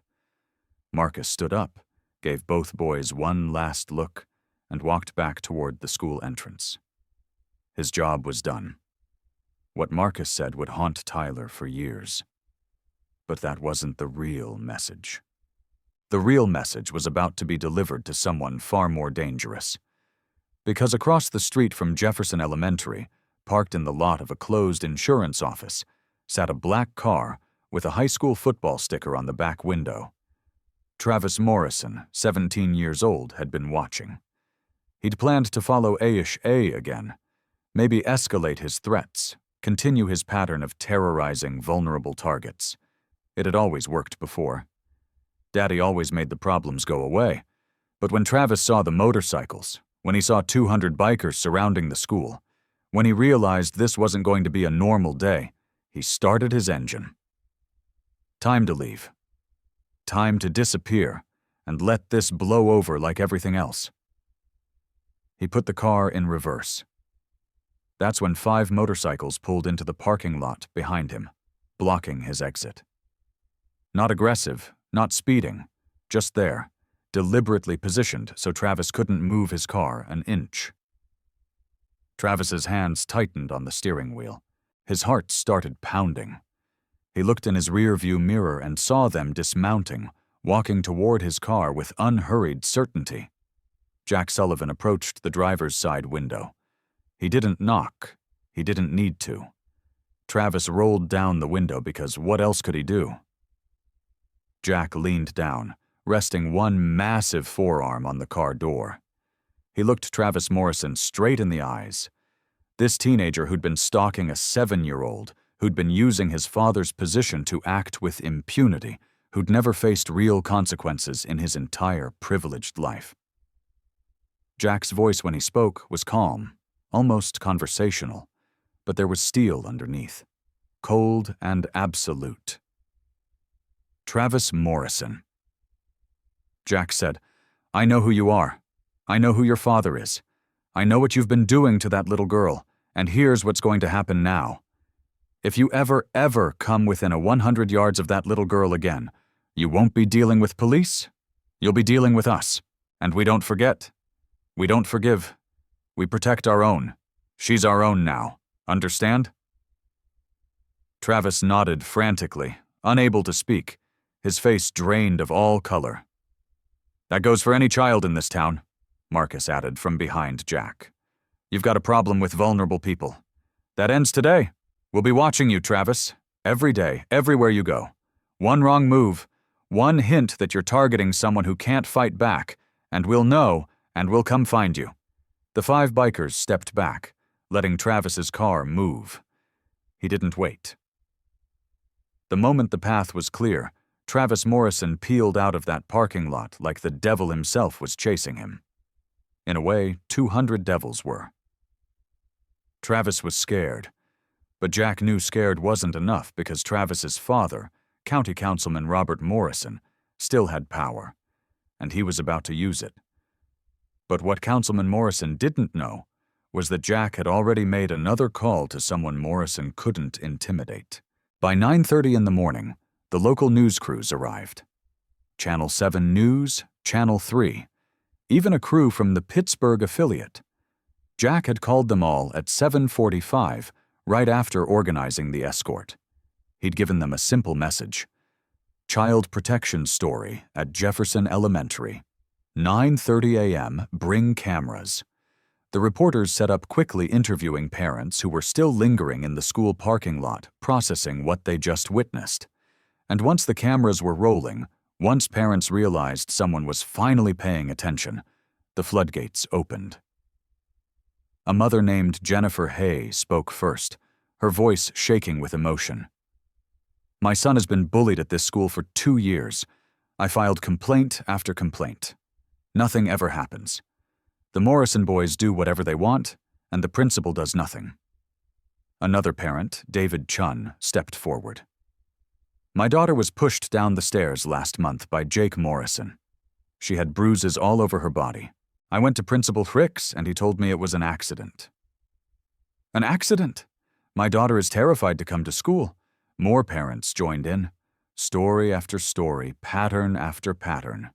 Marcus stood up, gave both boys one last look, and walked back toward the school entrance. His job was done. What Marcus said would haunt Tyler for years. But that wasn't the real message. The real message was about to be delivered to someone far more dangerous. Because across the street from Jefferson Elementary, parked in the lot of a closed insurance office, sat a black car with a high school football sticker on the back window. Travis Morrison, 17 years old, had been watching. He'd planned to follow A-ish A again, maybe escalate his threats, continue his pattern of terrorizing vulnerable targets. It had always worked before. Daddy always made the problems go away. But when Travis saw the motorcycles, when he saw 200 bikers surrounding the school, when he realized this wasn't going to be a normal day, he started his engine. Time to leave. Time to disappear and let this blow over like everything else. He put the car in reverse. That's when 5 motorcycles pulled into the parking lot behind him, blocking his exit. Not aggressive, not speeding, just there, deliberately positioned so Travis couldn't move his car an inch. Travis's hands tightened on the steering wheel. His heart started pounding. He looked in his rear-view mirror and saw them dismounting, walking toward his car with unhurried certainty. Jack Sullivan approached the driver's side window. He didn't knock. He didn't need to. Travis rolled down the window because what else could he do? Jack leaned down, resting one massive forearm on the car door. He looked Travis Morrison straight in the eyes. This teenager who'd been stalking a 7-year-old, who'd been using his father's position to act with impunity, who'd never faced real consequences in his entire privileged life. Jack's voice when he spoke was calm, almost conversational, but there was steel underneath, cold and absolute. Travis Morrison. Jack said, "I know who you are. I know who your father is. I know what you've been doing to that little girl, and here's what's going to happen now. If you ever come within 100 yards of that little girl again, you won't be dealing with police. You'll be dealing with us. And we don't forget. We don't forgive. We protect our own. She's our own now. Understand?" Travis nodded frantically, unable to speak, his face drained of all color. "That goes for any child in this town," Marcus added from behind Jack. "You've got a problem with vulnerable people. That ends today. We'll be watching you, Travis. Every day, everywhere you go. One wrong move, one hint that you're targeting someone who can't fight back, and we'll know, and we'll come find you." The 5 bikers stepped back, letting Travis's car move. He didn't wait. The moment the path was clear, Travis Morrison peeled out of that parking lot like the devil himself was chasing him. In a way, 200 devils were. Travis was scared, but Jack knew scared wasn't enough because Travis's father, County Councilman Robert Morrison, still had power, and he was about to use it. But what Councilman Morrison didn't know was that Jack had already made another call to someone Morrison couldn't intimidate. By 9:30 in the morning, the local news crews arrived. Channel 7 News, Channel 3, even a crew from the Pittsburgh affiliate. Jack had called them all at 7:45, right after organizing the escort. He'd given them a simple message. Child protection story at Jefferson Elementary. 9:30 a.m. Bring cameras. The reporters set up quickly interviewing parents who were still lingering in the school parking lot, processing what they just witnessed. And once the cameras were rolling, once parents realized someone was finally paying attention, the floodgates opened. A mother named Jennifer Hay spoke first, her voice shaking with emotion. "My son has been bullied at this school for 2 years. I filed complaint after complaint. Nothing ever happens. The Morrison boys do whatever they want, and the principal does nothing." Another parent, David Chun, stepped forward. "My daughter was pushed down the stairs last month by Jake Morrison. She had bruises all over her body. I went to Principal Ricks, and he told me it was an accident." "An accident? My daughter is terrified to come to school." More parents joined in. Story after story, pattern after pattern.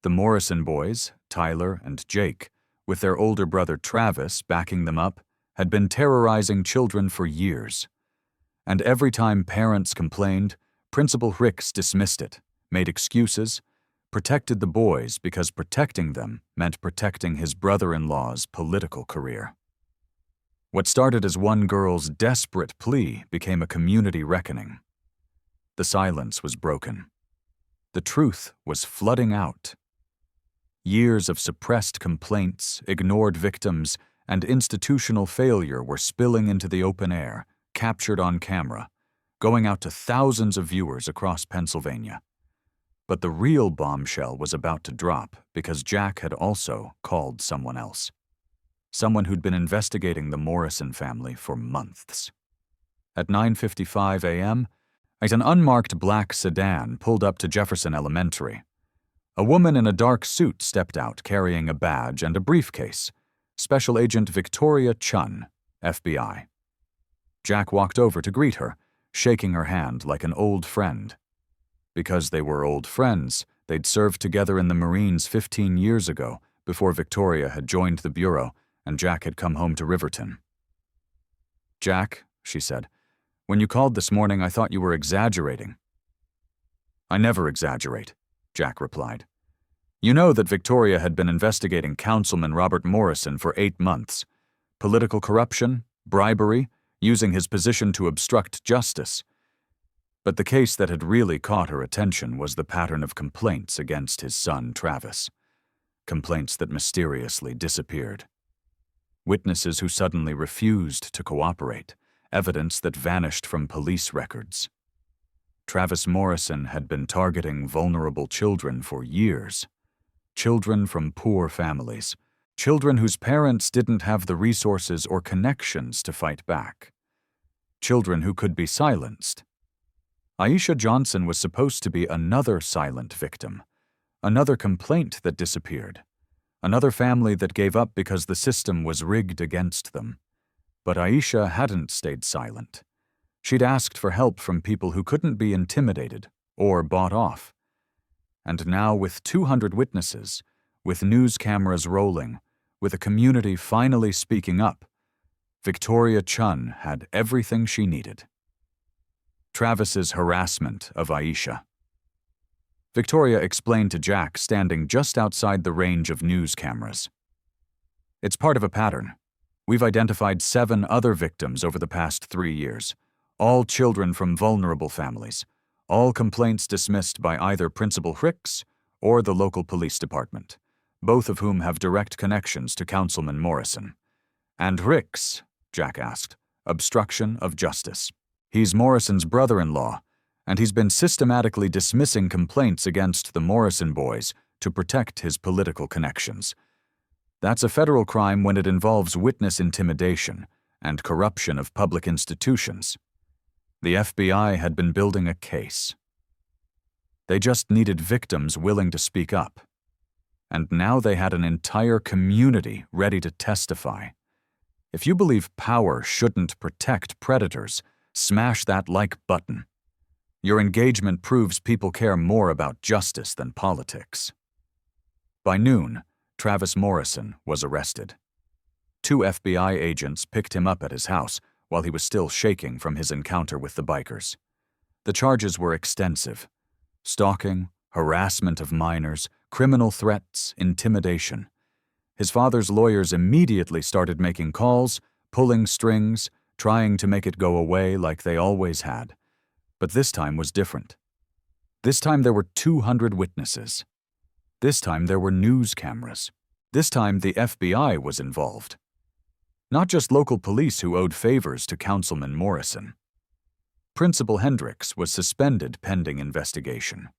The Morrison boys, Tyler and Jake, with their older brother Travis backing them up, had been terrorizing children for years. And every time parents complained, Principal Ricks dismissed it, made excuses, protected the boys because protecting them meant protecting his brother-in-law's political career. What started as one girl's desperate plea became a community reckoning. The silence was broken. The truth was flooding out. Years of suppressed complaints, ignored victims, and institutional failure were spilling into the open air, captured on camera, going out to thousands of viewers across Pennsylvania. But the real bombshell was about to drop because Jack had also called someone else. Someone who'd been investigating the Morrison family for months. At 9:55 a.m., an unmarked black sedan pulled up to Jefferson Elementary. A woman in a dark suit stepped out carrying a badge and a briefcase. Special Agent Victoria Chun, FBI. Jack walked over to greet her, shaking her hand like an old friend. Because they were old friends, they'd served together in the Marines 15 years ago, before Victoria had joined the Bureau and Jack had come home to Riverton. "Jack," she said, "when you called this morning, I thought you were exaggerating." "I never exaggerate," Jack replied. "You know that Victoria had been investigating Councilman Robert Morrison for 8 months. Political corruption, bribery, using his position to obstruct justice. But the case that had really caught her attention was the pattern of complaints against his son, Travis. Complaints that mysteriously disappeared. Witnesses who suddenly refused to cooperate, evidence that vanished from police records. Travis Morrison had been targeting vulnerable children for years. Children from poor families. Children whose parents didn't have the resources or connections to fight back. Children who could be silenced. Aisha Johnson was supposed to be another silent victim, another complaint that disappeared, another family that gave up because the system was rigged against them. But Aisha hadn't stayed silent. She'd asked for help from people who couldn't be intimidated or bought off. And now, with 200 witnesses, with news cameras rolling, with a community finally speaking up, Victoria Chun had everything she needed. Travis's harassment of Aisha. Victoria explained to Jack, standing just outside the range of news cameras. "It's part of a pattern. We've identified 7 other victims over the past 3 years, all children from vulnerable families, all complaints dismissed by either Principal Ricks or the local police department, both of whom have direct connections to Councilman Morrison." "And Ricks?" Jack asked. "Obstruction of justice. He's Morrison's brother-in-law, and he's been systematically dismissing complaints against the Morrison boys to protect his political connections. That's a federal crime when it involves witness intimidation and corruption of public institutions. The FBI had been building a case. They just needed victims willing to speak up. And now they had an entire community ready to testify. If you believe power shouldn't protect predators, smash that like button. Your engagement proves people care more about justice than politics. By noon, Travis Morrison was arrested. 2 FBI agents picked him up at his house while he was still shaking from his encounter with the bikers. The charges were extensive: Stalking, harassment of minors, criminal threats, intimidation. His father's lawyers immediately started making calls, pulling strings, trying to make it go away like they always had. But this time was different. This time there were 200 witnesses. This time there were news cameras. This time the FBI was involved. Not just local police who owed favors to Councilman Morrison. Principal Hendricks was suspended pending investigation.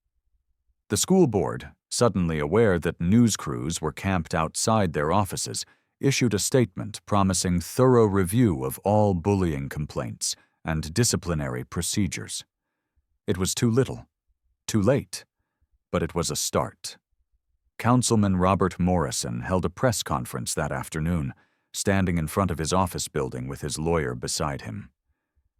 The school board, suddenly aware that news crews were camped outside their offices, issued a statement promising thorough review of all bullying complaints and disciplinary procedures. It was too little, too late, but it was a start. Councilman Robert Morrison held a press conference that afternoon, standing in front of his office building with his lawyer beside him.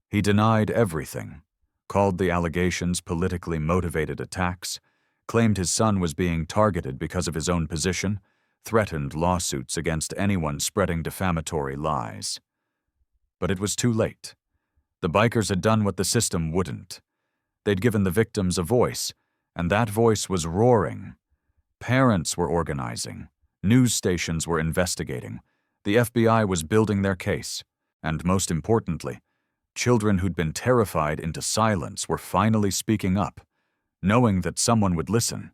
He denied everything, called the allegations politically motivated attacks, claimed his son was being targeted because of his own position, threatened lawsuits against anyone spreading defamatory lies. But it was too late. The bikers had done what the system wouldn't. They'd given the victims a voice, and that voice was roaring. Parents were organizing. News stations were investigating. The FBI was building their case. And most importantly, children who'd been terrified into silence were finally speaking up, knowing that someone would listen.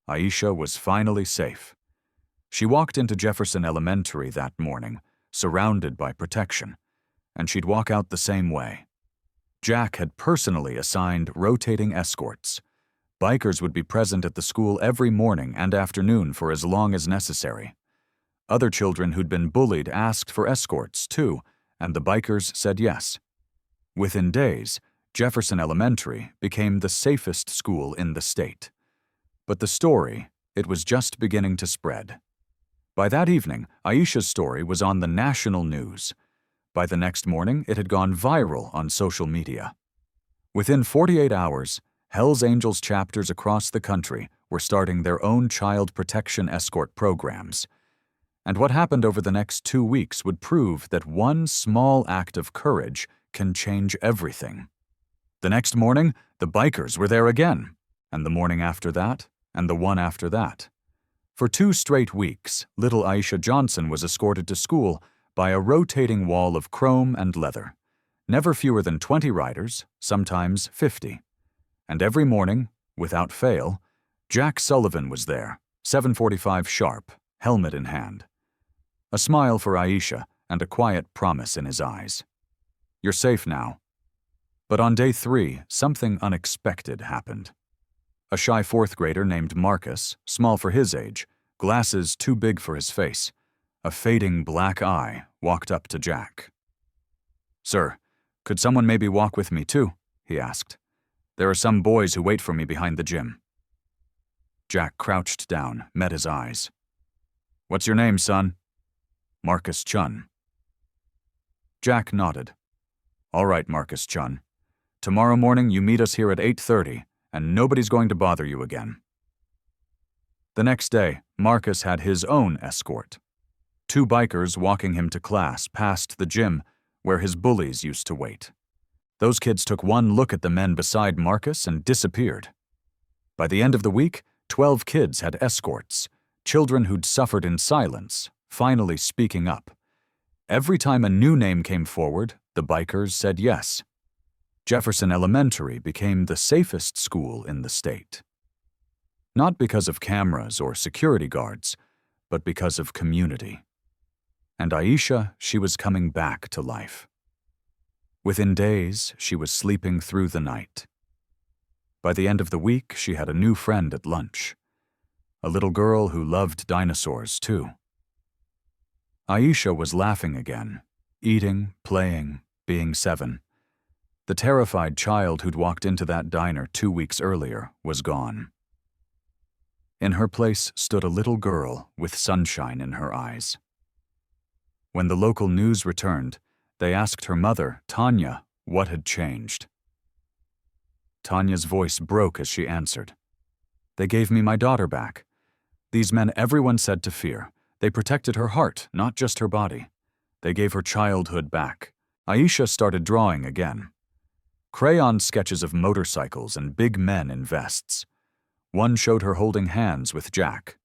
Aisha was finally safe. She walked into Jefferson Elementary that morning, surrounded by protection, and she'd walk out the same way. Jack had personally assigned rotating escorts. Bikers would be present at the school every morning and afternoon for as long as necessary. Other children who'd been bullied asked for escorts, too, and the bikers said yes. Within days, Jefferson Elementary became the safest school in the state. But the story, it was just beginning to spread. By that evening, Aisha's story was on the national news. By the next morning, it had gone viral on social media. Within 48 hours, Hell's Angels chapters across the country were starting their own child protection escort programs. And what happened over the next 2 weeks would prove that one small act of courage can change everything. The next morning, the bikers were there again, and the morning after that, and the one after that. For 2 straight weeks, little Aisha Johnson was escorted to school by a rotating wall of chrome and leather. Never fewer than 20 riders, sometimes 50. And every morning, without fail, Jack Sullivan was there, 7:45 sharp, helmet in hand. A smile for Aisha and a quiet promise in his eyes. "You're safe now." But on day 3, something unexpected happened. A shy 4th grader named Marcus, small for his age, glasses too big for his face, a fading black eye, walked up to Jack. "Sir, could someone maybe walk with me too?" he asked. "There are some boys who wait for me behind the gym." Jack crouched down, met his eyes. "What's your name, son?" "Marcus Chun." Jack nodded. "All right, Marcus Chun. Tomorrow morning you meet us here at 8:30, and nobody's going to bother you again." The next day, Marcus had his own escort. 2 bikers walking him to class past the gym where his bullies used to wait. Those kids took one look at the men beside Marcus and disappeared. By the end of the week, 12 kids had escorts, children who'd suffered in silence, finally speaking up. Every time a new name came forward, the bikers said yes. Jefferson Elementary became the safest school in the state. Not because of cameras or security guards, but because of community. And Aisha, she was coming back to life. Within days, she was sleeping through the night. By the end of the week, she had a new friend at lunch. A little girl who loved dinosaurs, too. Aisha was laughing again, eating, playing, being 7. The terrified child who'd walked into that diner 2 weeks earlier was gone. In her place stood a little girl with sunshine in her eyes. When the local news returned, they asked her mother, Tanya, what had changed. Tanya's voice broke as she answered. "They gave me my daughter back. These men everyone said to fear. They protected her heart, not just her body. They gave her childhood back." Aisha started drawing again. crayon sketches of motorcycles and big men in vests. One showed her holding hands with Jack.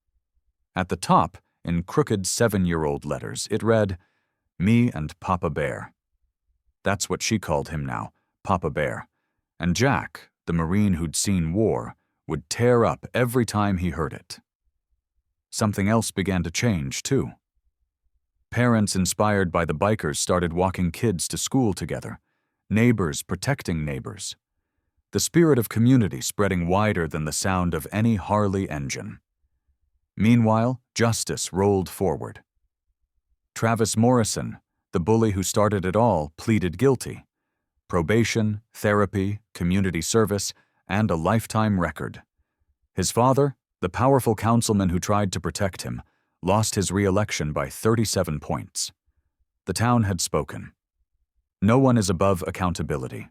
At the top, in crooked 7-year-old letters, it read, "Me and Papa Bear." That's what she called him now, Papa Bear. And Jack, the Marine who'd seen war, would tear up every time he heard it. Something else began to change, too. Parents inspired by the bikers started walking kids to school together, neighbors protecting neighbors. The spirit of community spreading wider than the sound of any Harley engine. Meanwhile, justice rolled forward. Travis Morrison, the bully who started it all, pleaded guilty. Probation, therapy, community service, and a lifetime record. His father, the powerful councilman who tried to protect him, lost his re-election by 37 points. The town had spoken. No one is above accountability.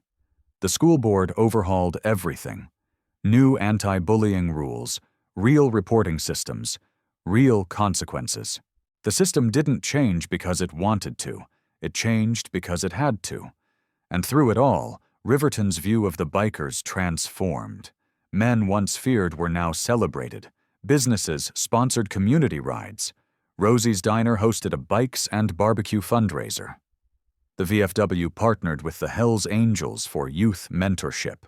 The school board overhauled everything. New anti-bullying rules, real reporting systems, real consequences. The system didn't change because it wanted to. It changed because it had to. And through it all, Riverton's view of the bikers transformed. Men once feared were now celebrated. Businesses sponsored community rides. Rosie's Diner hosted a bikes and barbecue fundraiser. The VFW partnered with the Hells Angels for youth mentorship.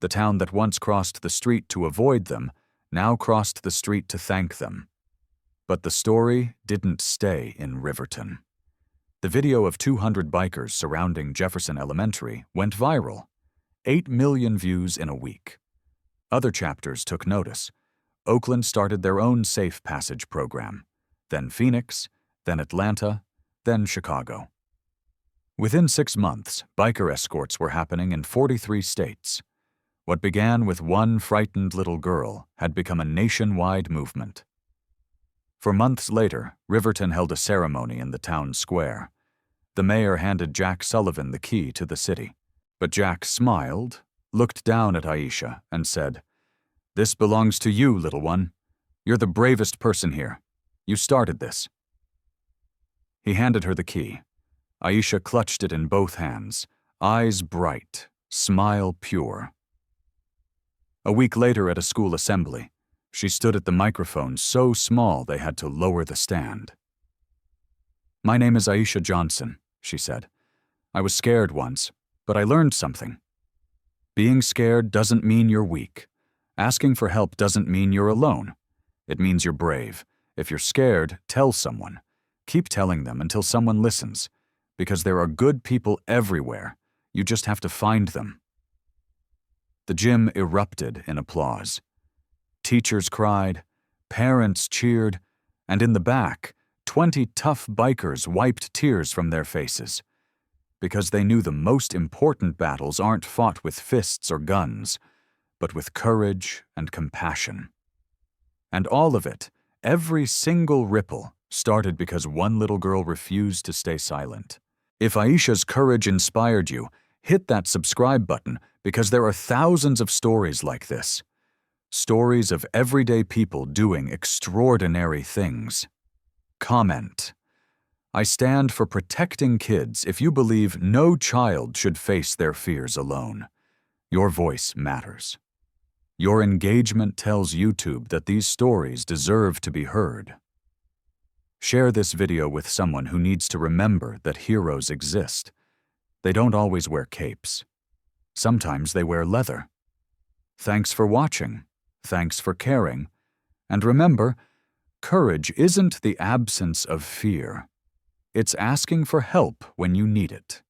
The town that once crossed the street to avoid them now crossed the street to thank them. But the story didn't stay in Riverton. The video of 200 bikers surrounding Jefferson Elementary went viral. 8 million views in a week. Other chapters took notice. Oakland started their own safe passage program. Then Phoenix, then Atlanta, then Chicago. Within 6 months, biker escorts were happening in 43 states. What began with one frightened little girl had become a nationwide movement. For months later, Riverton held a ceremony in the town square. The mayor handed Jack Sullivan the key to the city. But Jack smiled, looked down at Aisha, and said, "This belongs to you, little one. You're the bravest person here. You started this." He handed her the key. Aisha clutched it in both hands, eyes bright, smile pure. A week later at a school assembly, she stood at the microphone so small they had to lower the stand. "My name is Aisha Johnson," she said. "I was scared once, but I learned something. Being scared doesn't mean you're weak. Asking for help doesn't mean you're alone. It means you're brave. If you're scared, tell someone. Keep telling them until someone listens. Because there are good people everywhere. You just have to find them." The gym erupted in applause. Teachers cried, parents cheered, and in the back, 20 tough bikers wiped tears from their faces. Because they knew the most important battles aren't fought with fists or guns, but with courage and compassion. And all of it, every single ripple, started because one little girl refused to stay silent. If Aisha's courage inspired you, hit that subscribe button because there are thousands of stories like this. Stories of everyday people doing extraordinary things. Comment. I stand for protecting kids if you believe no child should face their fears alone. Your voice matters. Your engagement tells YouTube that these stories deserve to be heard. Share this video with someone who needs to remember that heroes exist. They don't always wear capes. Sometimes they wear leather. Thanks for watching. Thanks for caring. And remember, courage isn't the absence of fear. It's asking for help when you need it.